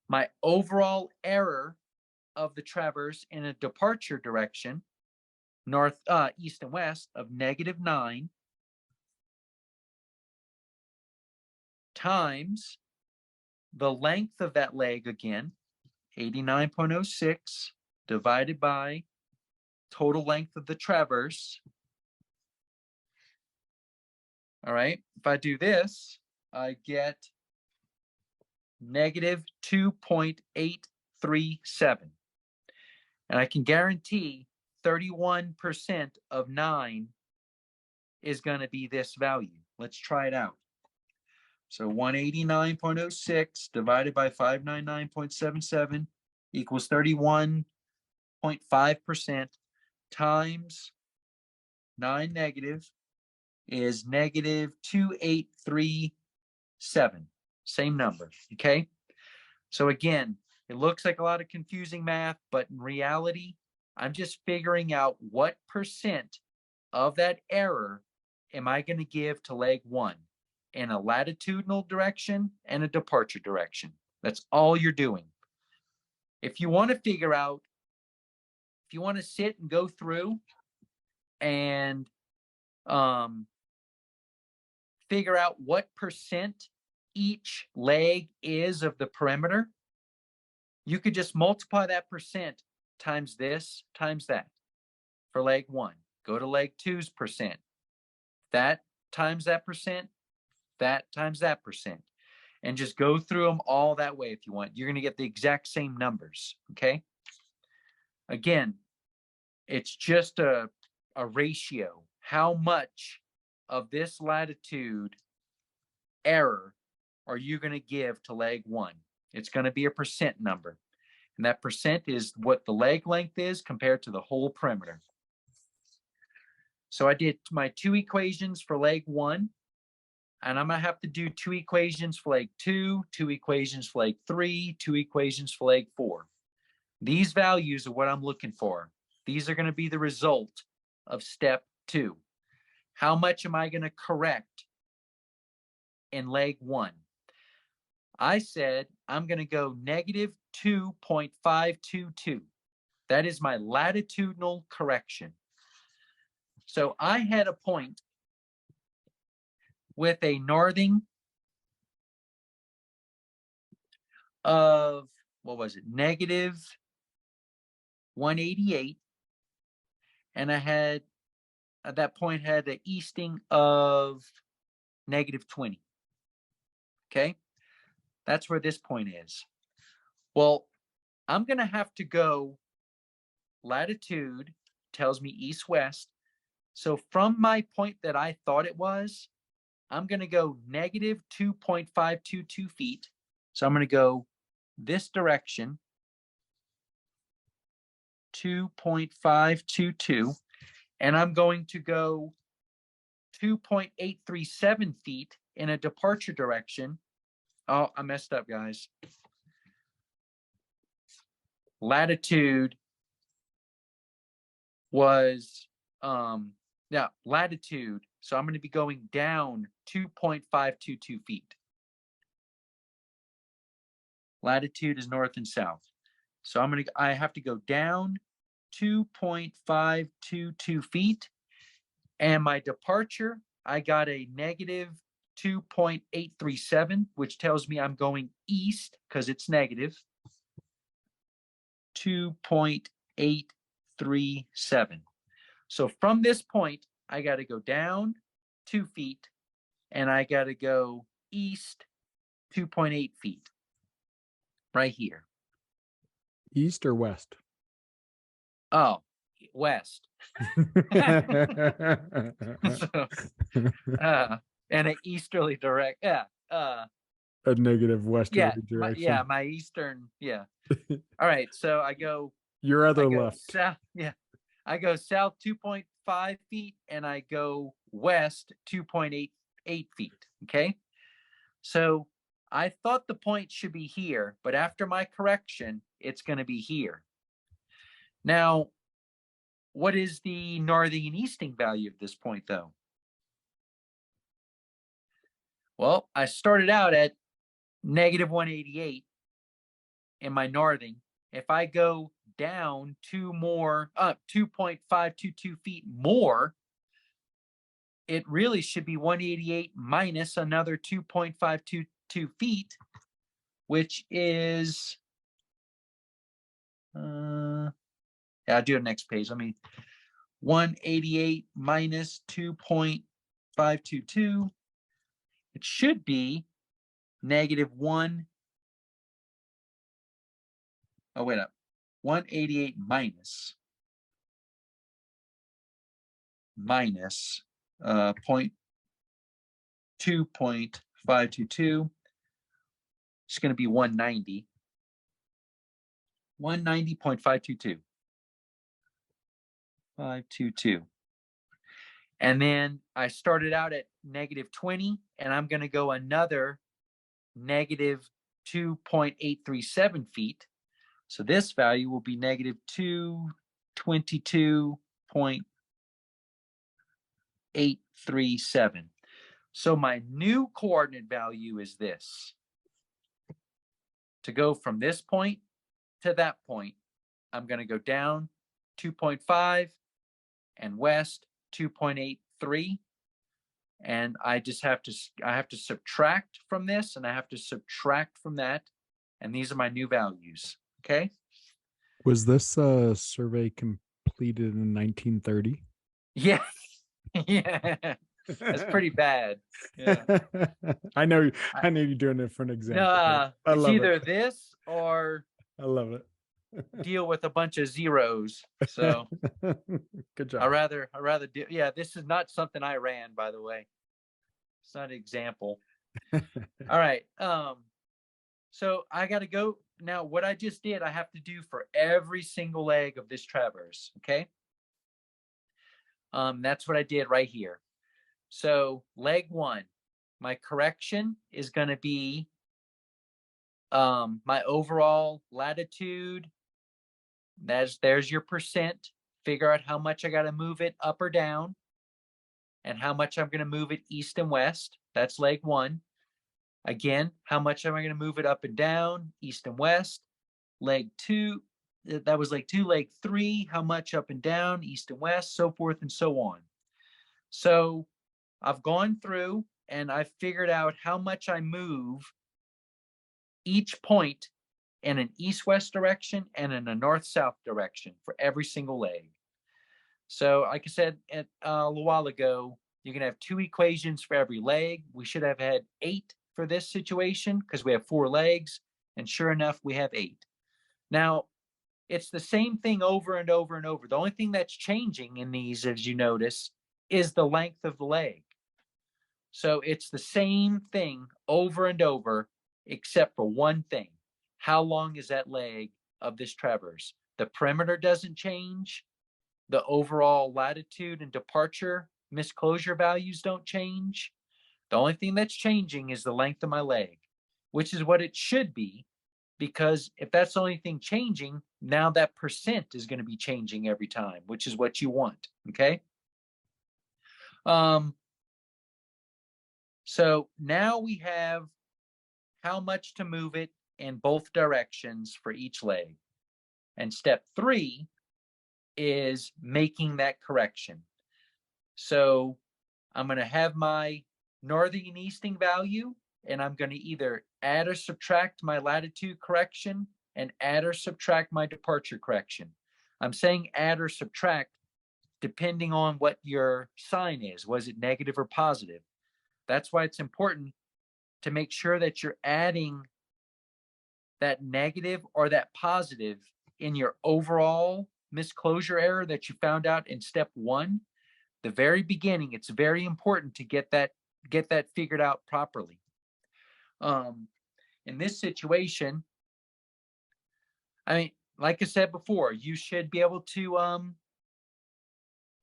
my overall error of the traverse in a departure direction, north, east and west, of -9 times the length of that leg again, 89.06, divided by total length of the traverse. All right, if I do this, I get -2.837. And I can guarantee 31% of 9 is going to be this value. Let's try it out. So 189.06 divided by 599.77 equals 31.5% times 9 negative is -2837. Same number, okay? So again, it looks like a lot of confusing math, but in reality, I'm just figuring out what percent of that error am I going to give to leg 1 in a latitudinal direction and a departure direction. That's all you're doing. If you want to figure out, if you want to sit and go through and figure out what percent each leg is of the perimeter, you could just multiply that percent times this times that for leg 1. Go to leg 2's percent. That times that percent, that times that percent. And just go through them all that way if you want. You're going to get the exact same numbers, okay? Again, it's just a ratio. How much of this latitude error are you going to give to leg 1? It's going to be a percent number. And that percent is what the leg length is compared to the whole perimeter. So I did my 2 equations for leg 1. And I'm going to have to do 2 equations for leg 2, 2 equations for leg 3, 2 equations for leg 4. These values are what I'm looking for. These are going to be the result of step 2. How much am I going to correct in leg 1? I said I'm going to go -2.522. That is my latitudinal correction. So I had a point with a northing of, what was it, -188. And I had, at that point, had an easting of -20. Okay? That's where this point is. Well, I'm going to have to go latitude tells me east-west. So from my point that I thought it was, I'm going to go negative 2.522 feet. So I'm going to go this direction, 2.522, and I'm going to go 2.837 feet in a departure direction. Oh, I messed up, guys. Latitude was, latitude. So I'm going to be going down 2.522 feet. Latitude is north and south. So I have to go down 2.522 feet. And my departure, I got a negative 2.837, which tells me I'm going east because it's negative 2.837. So from this point, I got to go down 2 feet and I got to go east 2.8 feet right here. East or west? Oh, west. So, and an easterly direct. Yeah. A negative westerly direction. My eastern. Yeah. All right. So I go. Your other left. South, yeah. I go south 2.5 feet and I go west 2.88 feet. Okay. So I thought the point should be here, but after my correction, it's going to be here. Now, what is the northing and easting value of this point, though? Well, I started out at negative 188 in my northing. If I go down 2.522 feet more, it really should be 188 minus another 2.522 feet, which is, I'll do it next page. 188 minus 2.522. It should be negative 188 minus 2.522. It's going to be 190. 190.522. 522. And then I started out at negative 20, and I'm going to go another negative 2.837 feet. So this value will be negative 222.837. So my new coordinate value is this. To go from this point to that point, I'm going to go down 2.5 and west 2.83. And I have to subtract from this, and I have to subtract from that. And these are my new values. Okay. Was this survey completed in 1930? Yeah. Yeah. That's pretty bad. Yeah. I know you're doing it for an example. No, it's either this or I love it. deal with a bunch of zeros. So good job. I rather do. Yeah, this is not something I ran, by the way. It's not an example. All right. So I got to go now. What I just did, I have to do for every single leg of this traverse. Okay. That's what I did right here. So leg 1, my correction is going to be my overall latitude. There's your percent. Figure out how much I got to move it up or down, and how much I'm going to move it east and west. That's leg 1. Again, how much am I going to move it up and down, east and west? Leg 2, that was leg 2. Leg 3, how much up and down, east and west, so forth and so on. So I've gone through and I've figured out how much I move each point in an east-west direction and in a north-south direction for every single leg. So like I said a little while ago, you can have 2 equations for every leg. We should have had 8 for this situation because we have 4 legs. And sure enough, we have 8. Now, it's the same thing over and over and over. The only thing that's changing in these, as you notice, is the length of the leg. So it's the same thing over and over, except for one thing. How long is that leg of this traverse? The perimeter doesn't change. The overall latitude and departure misclosure values don't change. The only thing that's changing is the length of my leg, which is what it should be, because if that's the only thing changing, now that percent is going to be changing every time, which is what you want. Okay. So now we have how much to move it in both directions for each leg. And step 3 is making that correction. So I'm going to have my northing and easting value, and I'm going to either add or subtract my latitude correction and add or subtract my departure correction. I'm saying add or subtract depending on what your sign is. Was it negative or positive? That's why it's important to make sure that you're adding that negative or that positive in your overall misclosure error that you found out in step 1. The very beginning, it's very important to get that figured out properly. In this situation, I mean, like I said before, you should be able to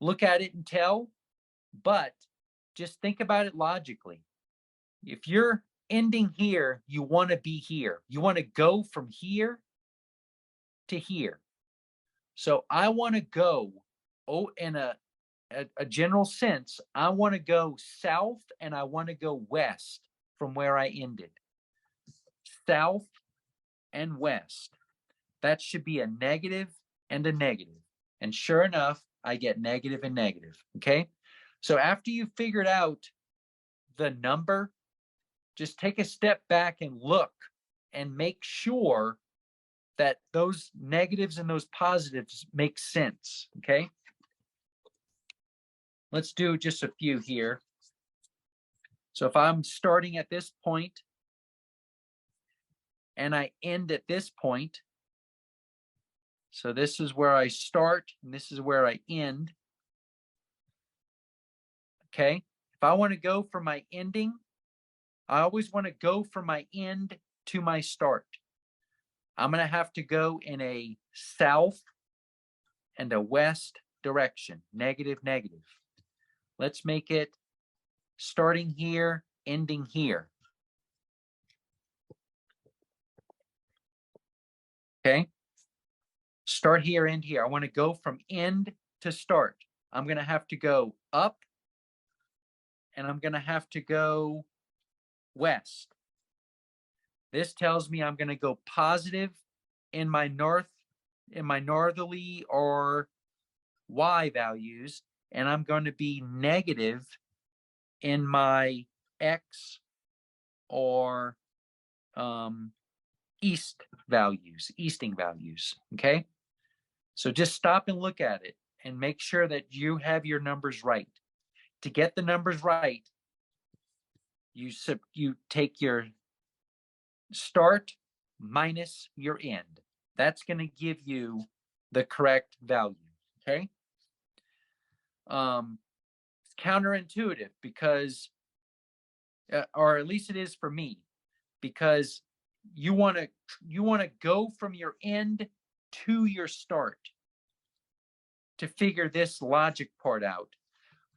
look at it and tell, but just think about it logically. If you're ending here, you want to be here. You want to go from here to here. So I want to go, in a general sense, I want to go south and I want to go west from where I ended. South and west. That should be a negative and a negative. And sure enough, I get negative and negative. Okay. So after you've figured out the number, just take a step back and look and make sure that those negatives and those positives make sense. Okay. Let's do just a few here. So if I'm starting at this point and I end at this point, so this is where I start and this is where I end. Okay. If I want to go from my ending, I always want to go from my end to my start. I'm going to have to go in a south and a west direction, negative, negative. Let's make it starting here, ending here. Okay. Start here, end here. I want to go from end to start. I'm going to have to go up and I'm going to have to go west. This tells me I'm going to go positive in my northerly or Y values, and I'm going to be negative in my X or easting values. Okay. So just stop and look at it and make sure that you have your numbers right. To get the numbers right, you take your start minus your end. That's going to give you the correct value. Okay. It's counterintuitive because, or at least it is for me, because you want to go from your end to your start to figure this logic part out,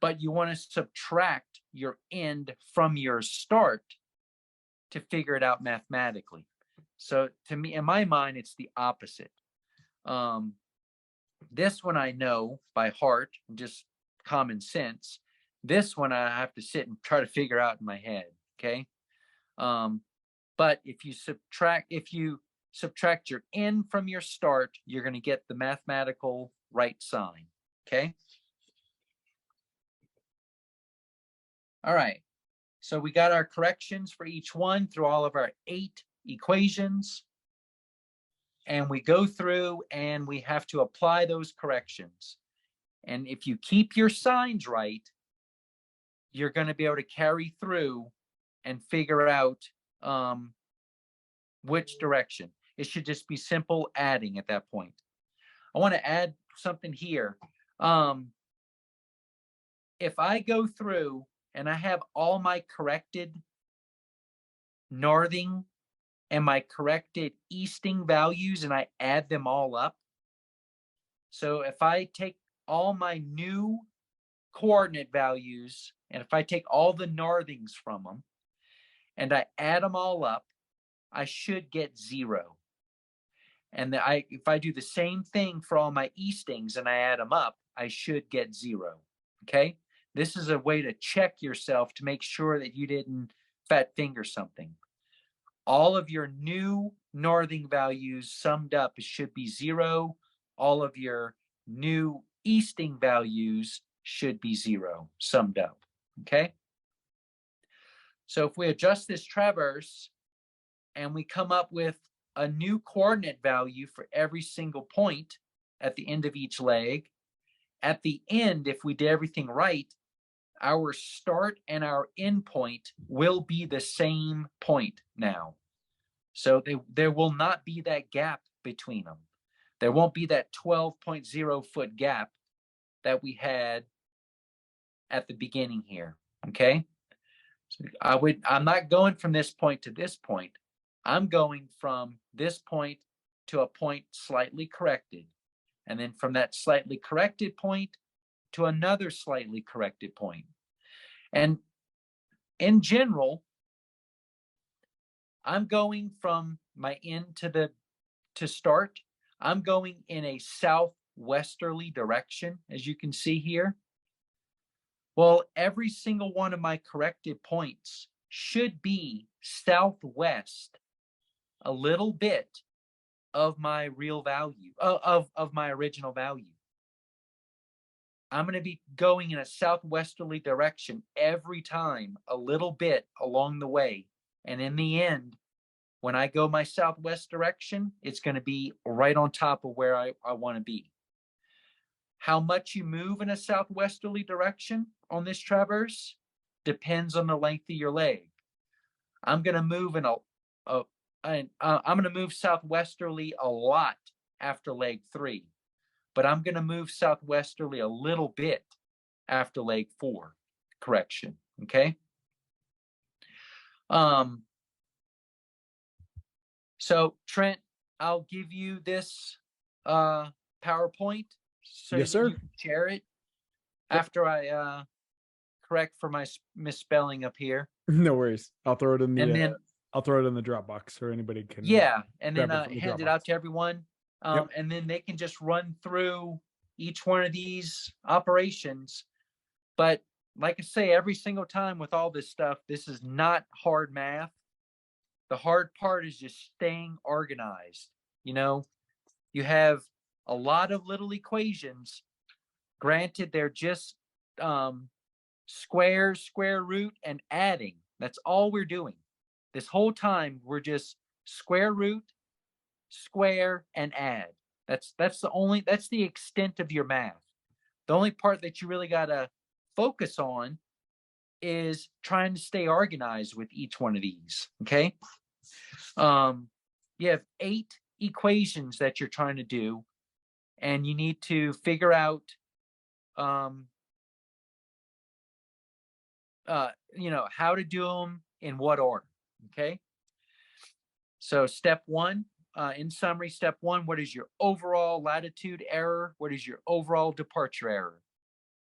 but you want to subtract your end from your start to figure it out mathematically. So to me, in my mind, it's the opposite. This one I know by heart, just common sense. This one I have to sit and try to figure out in my head. Okay. But if you subtract your end from your start, you're going to get the mathematical right sign. Okay. All right. So we got our corrections for each one through all of our 8 equations. And we go through and we have to apply those corrections. And if you keep your signs right, you're going to be able to carry through and figure out which direction. It should just be simple adding at that point. I want to add something here. If I go through and I have all my corrected northing and my corrected easting values and I add them all up. So if I take all my new coordinate values and if I take all the northings from them and I add them all up, I should get 0. And if I do the same thing for all my eastings and I add them up, I should get 0. Okay. This is a way to check yourself to make sure that you didn't fat finger something. All of your new northing values summed up should be 0. All of your new easting values should be 0 summed up. Okay. So if we adjust this traverse and we come up with a new coordinate value for every single point at the end of each leg, at the end, if we did everything right, our start and our end point will be the same point now. So there will not be that gap between them. There won't be that 12.0 foot gap that we had at the beginning here. Okay. So I'm not going from this point to this point. I'm going from this point to a point slightly corrected. And then from that slightly corrected point to another slightly corrected point. And in general, I'm going from my end to start. I'm going in a southwesterly direction, as you can see here. Well, every single one of my corrected points should be southwest a little bit of my real value, of my original value. I'm going to be going in a southwesterly direction every time, a little bit along the way. And in the end, when I go my southwest direction, it's going to be right on top of where I want to be. How much you move in a southwesterly direction on this traverse depends on the length of your leg. I'm going to move I'm going to move southwesterly a lot after leg 3, but I'm going to move southwesterly a little bit after leg 4 correction. Okay. So Trent, I'll give you this PowerPoint so Yes, sir. you can share it after I correct for my misspelling up here. No worries. I'll throw it in the And then I'll throw it in the Dropbox, or anybody can. yeah, and then grab it from the hand it Dropbox. out to everyone. Yep. And then they can just run through each one of these operations. But like I say, every single time with all this stuff, this is not hard math. The hard part is just staying organized. You know, you have a lot of little equations. Granted, they're just squares, square root, and adding. That's all we're doing. This whole time, we're just square root, square, and add. That's the extent of your math. The only part that you really got to focus on is trying to stay organized with each one of these. Okay. You have 8 equations that you're trying to do, and you need to figure out, how to do them in what order. Okay. So step 1, in summary, step 1, what is your overall latitude error? What is your overall departure error?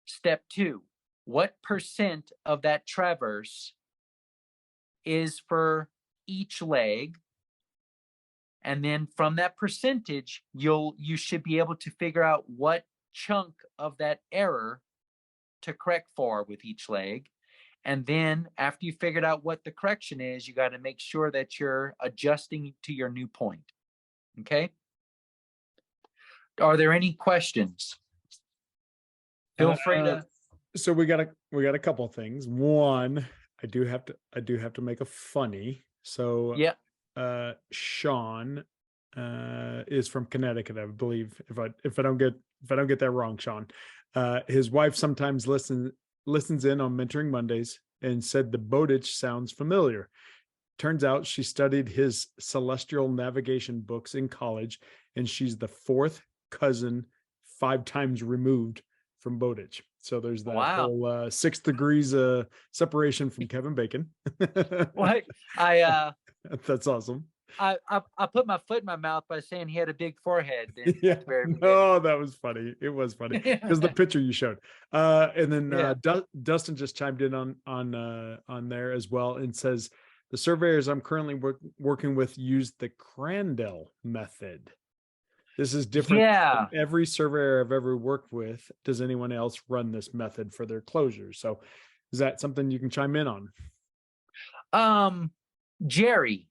Step 2, what % of that traverse is for each leg? And then from that percentage, you should be able to figure out what chunk of that error to correct for with each leg. And then after you figured out what the correction is, you got to make sure that you're adjusting to your new point. Okay. Are there any questions? Feel free to. So we got a couple of things. One, I do have to make a funny. So Yeah. Sean is from Connecticut, I believe. If I don't get that wrong, Sean. His wife sometimes listens in on Mentoring Mondays and said the Bowditch sounds familiar. Turns out she studied his celestial navigation books in college, and she's the 4th cousin 5 times removed from Bowditch. So there's that Wow. whole 6 degrees separation from Kevin Bacon. What That's awesome. I put my foot in my mouth by saying he had a big forehead. Yeah, no, that was funny. It was funny because the picture you showed. And then Dustin just chimed in on there as well and says the surveyors I'm currently working with use the Crandall method. This is different from every surveyor I've ever worked with. Does anyone else run this method for their closures? So is that something you can chime in on? Jerry,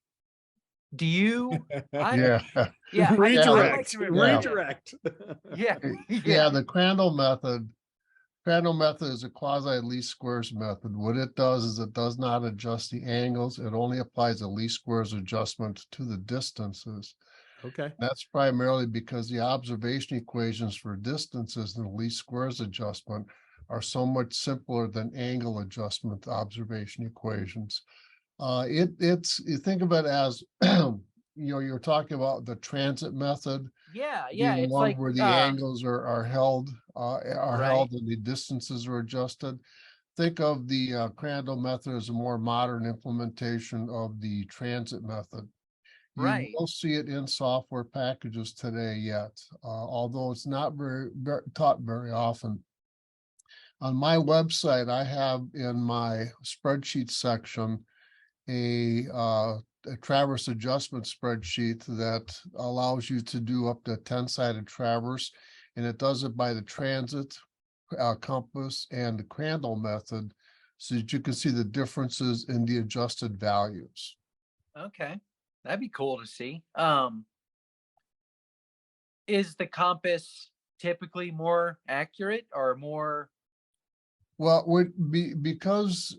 do you? Yeah. Redirect. Yeah. The Crandall method. Crandall method is a quasi least squares method. What it does is it does not adjust the angles. It only applies a least squares adjustment to the distances. Okay. That's primarily because the observation equations for distances and the least squares adjustment are so much simpler than angle adjustment observation equations. It's you think of it as you're talking about the transit method. It's one like where the angles are held held and the distances are adjusted. Think of the Crandall method as a more modern implementation of the transit method. You will see it in software packages today yet, although it's not very taught very often. On my website, I have in my spreadsheet section a traverse adjustment spreadsheet that allows you to do up to 10-sided traverse, and it does it by the transit, compass, and the Crandall method, so that you can see the differences in the adjusted values. Okay, that'd be cool to see. Is the compass typically more accurate or more? Well, because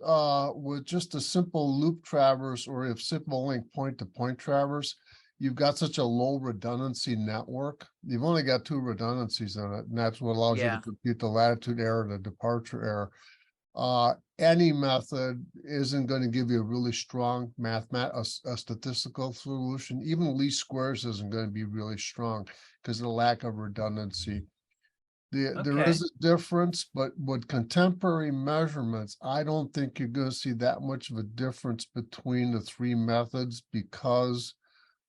with just a simple loop traverse, or if simple link point-to-point traverse, you've got such a low redundancy network. You've only got 2 redundancies in it, and that's what allows you to compute the latitude error and the departure error. Any method isn't going to give you a really strong a statistical solution. Even least squares isn't going to be really strong because of the lack of redundancy. There is a difference, but with contemporary measurements, I don't think you're going to see that much of a difference between the 3 methods, because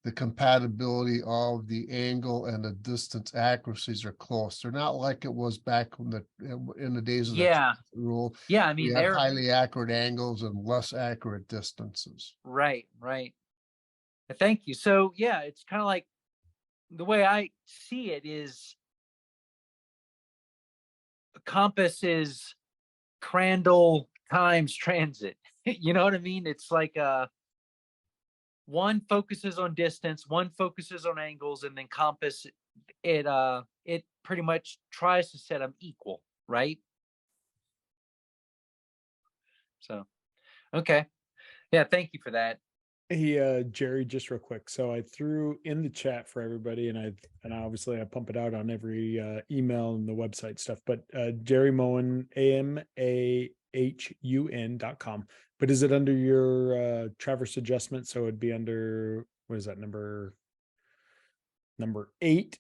the compatibility of the angle and the distance accuracies are close. They're not like it was back in the days of the rule. Yeah, I mean, they're highly accurate angles and less accurate distances. Right. Thank you. So it's kind of like the way I see it is compass is Crandall times transit. You know what I mean? It's like one focuses on distance, one focuses on angles, and then compass it pretty much tries to set them equal, right? So okay. Yeah, thank you for that. Hey, Jerry, just real quick. So I threw in the chat for everybody, and obviously I pump it out on every email and the website stuff, but Jerry Moen, AMAHUN.com. But is it under your traverse adjustment? So it'd be under, what is that, number 8?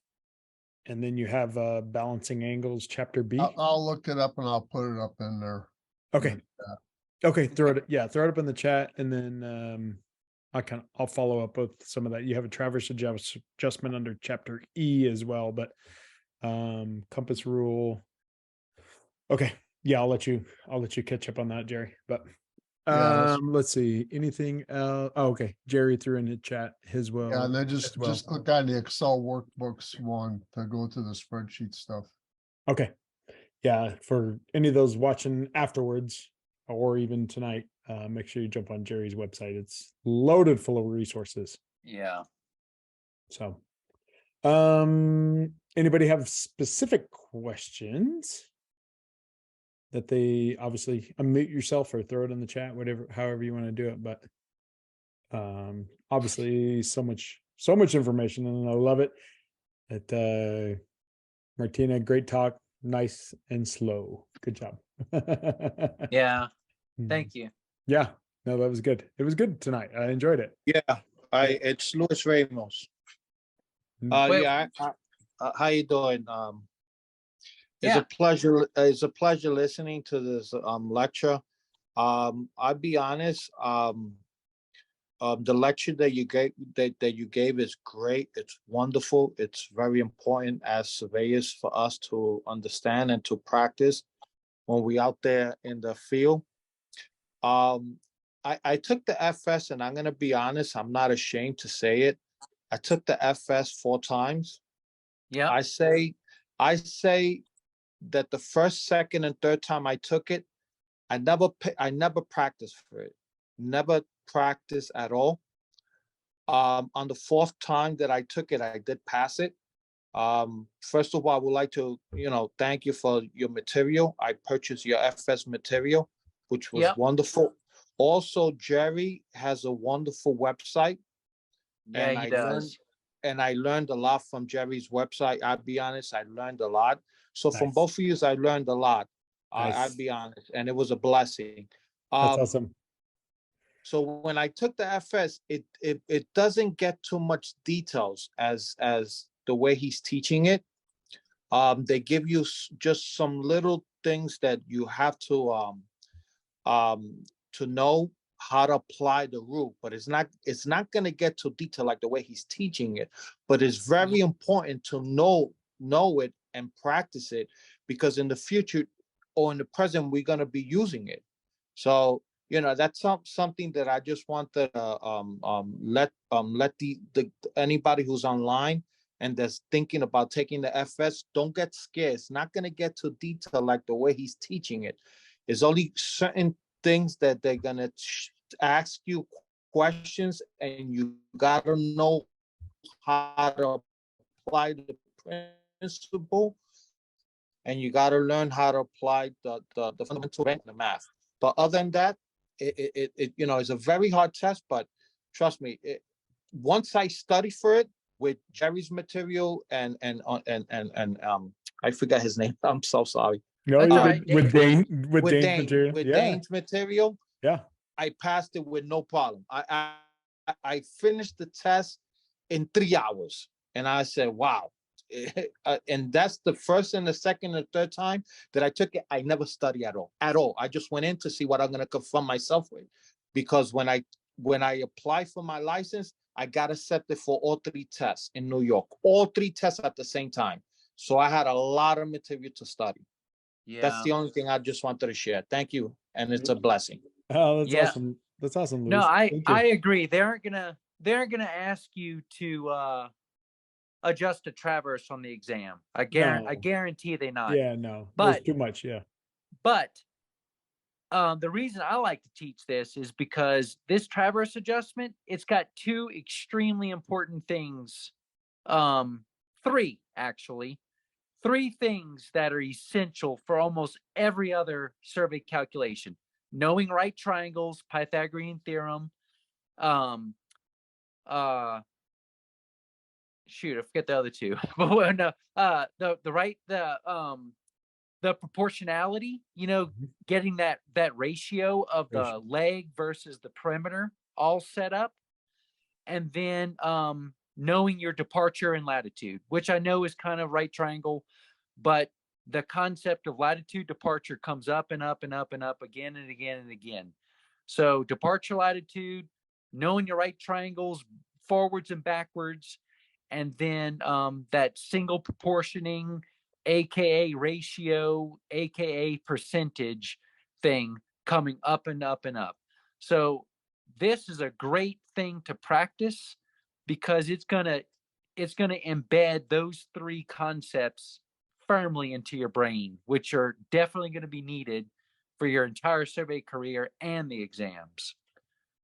And then you have balancing angles, chapter B. I'll look it up and I'll put it up in there. Okay. Okay, throw it up in the chat, and then I'll follow up with some of that. You have a traverse adjustment under chapter E as well, but compass rule. Okay. Yeah, I'll let you catch up on that, Jerry. But let's see. Anything else? Oh, okay. Jerry threw in the chat his well. Yeah, and then just click on the Excel workbooks one to go to the spreadsheet stuff. Okay. Yeah, for any of those watching afterwards or even tonight, make sure you jump on Jerry's website. It's loaded full of resources. Yeah. So, anybody have specific questions that they obviously unmute yourself or throw it in the chat, however you want to do it. But obviously so much information, and I love it. Martina, great talk, nice and slow. Good job. Yeah. Thank you. Yeah, no, that was good. It was good tonight. I enjoyed it. Yeah, it's Luis Ramos. how you doing? It's Yeah. a pleasure. It's a pleasure listening to this lecture. I'll be honest. The lecture that you gave is great. It's wonderful. It's very important as surveyors for us to understand and to practice when we out there in the field. I took the FS, and I'm gonna be honest. I'm not ashamed to say it. I took the FS 4 times. Yeah. I say that the first, second, and third time I took it, I never practiced for it. Never practiced at all. On the 4th time that I took it, I did pass it. First of all, I would like to, thank you for your material. I purchased your FS material, which was Yep. wonderful. Also, Jerry has a wonderful website. Yeah, and he I does. I learned a lot from Jerry's website. I'll be honest, I learned a lot. So from Nice. both of you, I learned a lot. Nice. I'll be honest, and it was a blessing. That's awesome. So when I took the FS, it doesn't get too much details as the way he's teaching it. They give you just some little things that you have to know how to apply the rule, but it's not going to get to detail like the way he's teaching it. But it's very important to know it and practice it, because in the future or in the present we're going to be using it. So that's something that I just want to let the anybody who's online and that's thinking about taking the FS, don't get scared. It's not going to get to detail like the way he's teaching it. It's only certain things that they're going to ask you questions, and you got to know how to apply the principle, and you got to learn how to apply the fundamental in the math. But other than that, it's a very hard test, but trust me, once I study for it with Jerry's material and I forgot his name. I'm so sorry. No, That's all right, with Dane, with Dane's Dane, material. with Yeah. Dane's material, Yeah. I passed it with no problem. I finished the test in 3 hours, and I said, "Wow." And that's the first and the second and third time that I took it. I never studied at all. I just went in to see what I'm going to confront myself with, because when I applied for my license, I got accepted for all 3 tests in New York, all 3 tests at the same time. So I had a lot of material to study. Yeah. That's the only thing I just wanted to share. Thank you, and it's a blessing. Oh, that's Yeah. awesome. That's awesome, Luis. No, Thank you. I agree. They aren't gonna ask you to adjust a traverse on the exam. I No. guarantee they not. Yeah, no. But There's too much. Yeah. But the reason I like to teach this is because this traverse adjustment, it's got 2 extremely important things. 3 actually. 3 things that are essential for almost every other survey calculation: knowing right triangles, Pythagorean theorem, shoot, I forget the other 2. But no, the proportionality, getting that ratio of the leg versus the perimeter all set up, and then knowing your departure and latitude, which I know is kind of right triangle, but the concept of latitude departure comes up and up and up and up again and again and again. So departure latitude, knowing your right triangles forwards and backwards, and then that single proportioning, aka ratio, aka percentage thing coming up and up and up. So this is a great thing to practice, because it's gonna embed those 3 concepts firmly into your brain, which are definitely going to be needed for your entire survey career and the exams.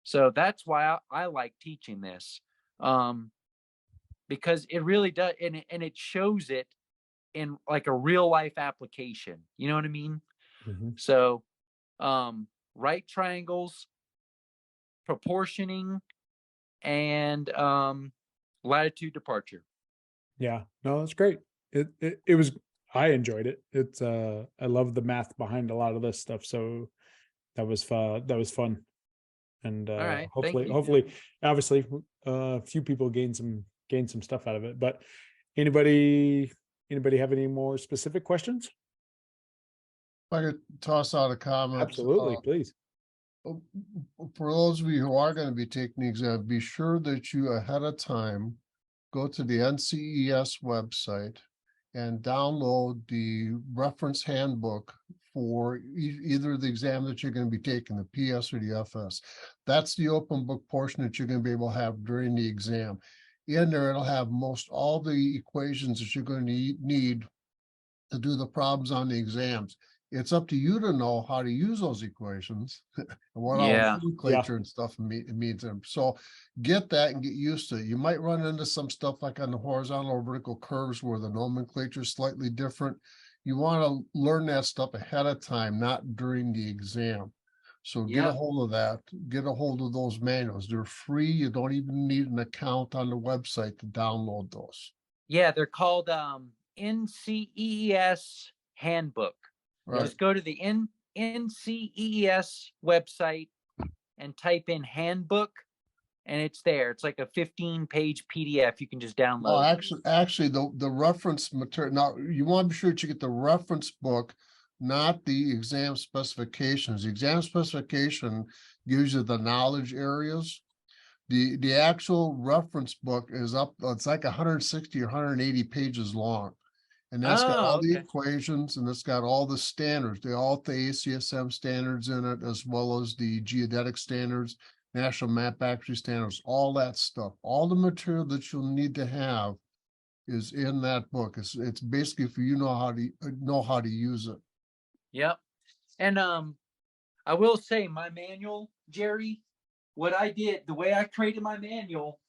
So that's why I like teaching this, because it really does, and it shows it in like a real life application. You know what I mean? Mm-hmm. So right triangles, proportioning, and latitude departure. Yeah, no, that's great. It was, I enjoyed it. It's I love the math behind a lot of this stuff. So that was fun. And All right, hopefully obviously a few people gain some stuff out of it. But Anybody have any more specific questions? If I could toss out a comment. Absolutely, please. For those of you who are going to be taking the exam, be sure that you ahead of time go to the NCES website and download the reference handbook for either the exam that you're going to be taking, the PS or the FS. That's the open book portion that you're going to be able to have during the exam. In there, it'll have most all the equations that you're going to need to do the problems on the exams. It's up to you to know how to use those equations and what all Yeah. nomenclature and stuff means them. So get that and get used to it. You might run into some stuff like on the horizontal or vertical curves where the nomenclature is slightly different. You want to learn that stuff ahead of time, not during the exam. So get a Yeah. hold of that. Get a hold of those manuals. They're free. You don't even need an account on the website to download those. Yeah, they're called NCES handbook. Right. Just go to the NCES website and type in handbook, and it's there. It's like a 15-page PDF you can just download. Oh, actually, the reference material. Now you want to be sure that you get the reference book, not the exam specifications. The exam specification gives you the knowledge areas. The actual reference book is up. It's like 160 or 180 pages long. And that's got all the equations and it's got all the standards. They all the ACSM standards in it, as well as the geodetic standards, National Map Accuracy standards, all that stuff. All the material that you'll need to have is in that book. It's basically for you know how to use it. Yep. And I will say my manual, Jerry, what I did, the way I created my manual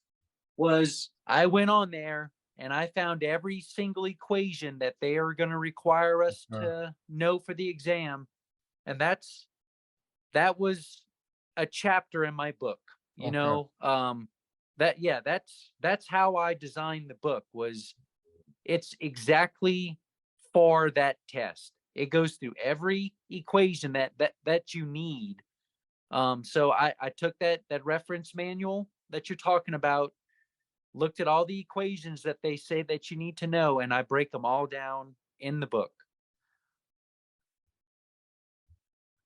was I went on there and I found every single equation that they are going to require us to know for the exam. And that was a chapter in my book, you know, that's how I designed the book. Was it's exactly for that test. It goes through every equation that you need. So I took that reference manual that you're talking about, looked at all the equations that they say that you need to know, and I break them all down in the book.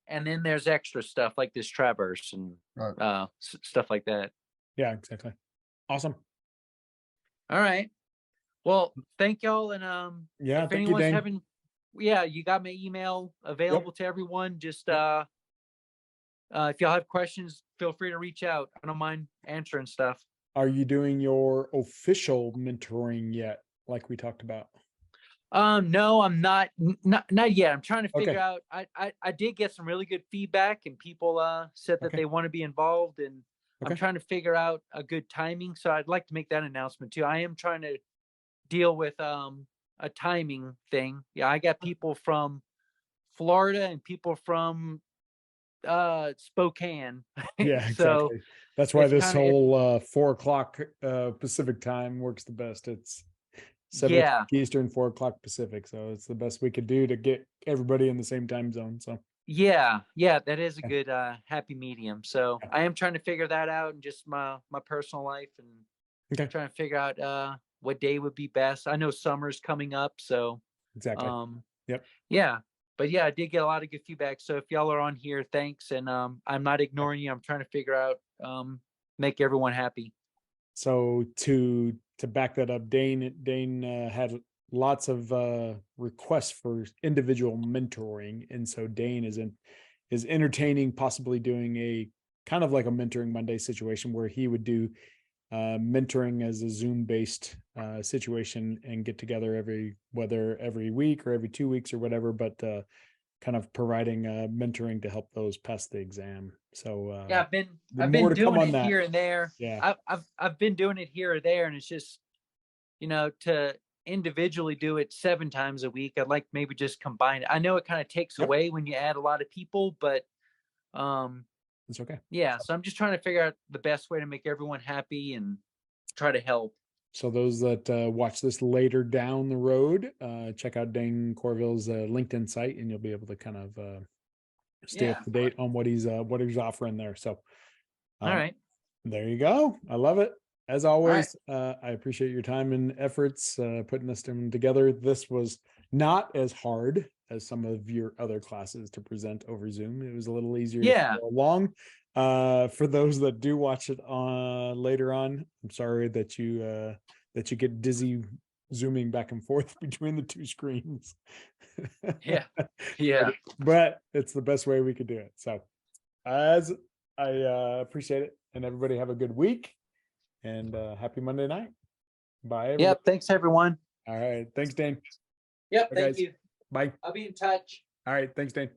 And then there's extra stuff like this traverse and stuff like that. Yeah, exactly. Awesome. All right. Well, thank y'all. And yeah, if anyone's having, you got my email available to everyone. Just if y'all have questions, feel free to reach out. I don't mind answering stuff. Are you doing your official mentoring yet, like we talked about? No, I'm not yet. I'm trying to figure out. I did get some really good feedback, and people said that they want to be involved, and I'm trying to figure out a good timing. So I'd like to make that announcement too. I am trying to deal with a timing thing. Yeah, I got people from Florida and people from Spokane. Yeah, exactly. So that's why this whole 4 o'clock Pacific time works the best. It's 7 o'clock Eastern, 4 o'clock Pacific. So it's the best we could do to get everybody in the same time zone. So yeah, that is a good happy medium. So I am trying to figure that out in just my personal life, and trying to figure out what day would be best. I know summer's coming up, so exactly. Yeah. But yeah, I did get a lot of good feedback. So if y'all are on here, thanks. And I'm not ignoring you. I'm trying to figure out, make everyone happy. So to back that up, Dane had lots of requests for individual mentoring. And so Dane is entertaining possibly doing a kind of like a Mentoring Monday situation where he would do mentoring as a Zoom based situation and get together whether every week or every 2 weeks or whatever, but kind of providing mentoring to help those pass the exam. So I've been doing it here and there. Yeah, I've been doing it here or there, and it's just, to individually do it 7 times a week. I'd like maybe just combine it. I know it kind of takes away when you add a lot of people, but it's okay. Yeah, so I'm just trying to figure out the best way to make everyone happy and try to help. So those that watch this later down the road, check out Dane Courville's LinkedIn site, and you'll be able to kind of stay up to date on what he's offering there. So, all right, there you go. I love it. as always, I appreciate your time and efforts putting this together. This was not as hard as some of your other classes to present over Zoom. It was a little easier Yeah. to follow along. For those that do watch it later on, I'm sorry that you get dizzy zooming back and forth between the two screens. Yeah. Yeah. But it's the best way we could do it. So as I appreciate it, and everybody have a good week and happy Monday night. Bye. Everybody. Yep. Thanks, everyone. All right. Thanks, Dane. Yep. Bye, Thank guys. you. Bye. I'll be in touch. All right. Thanks, Dane.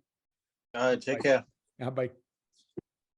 All right, take Bye. care. Bye.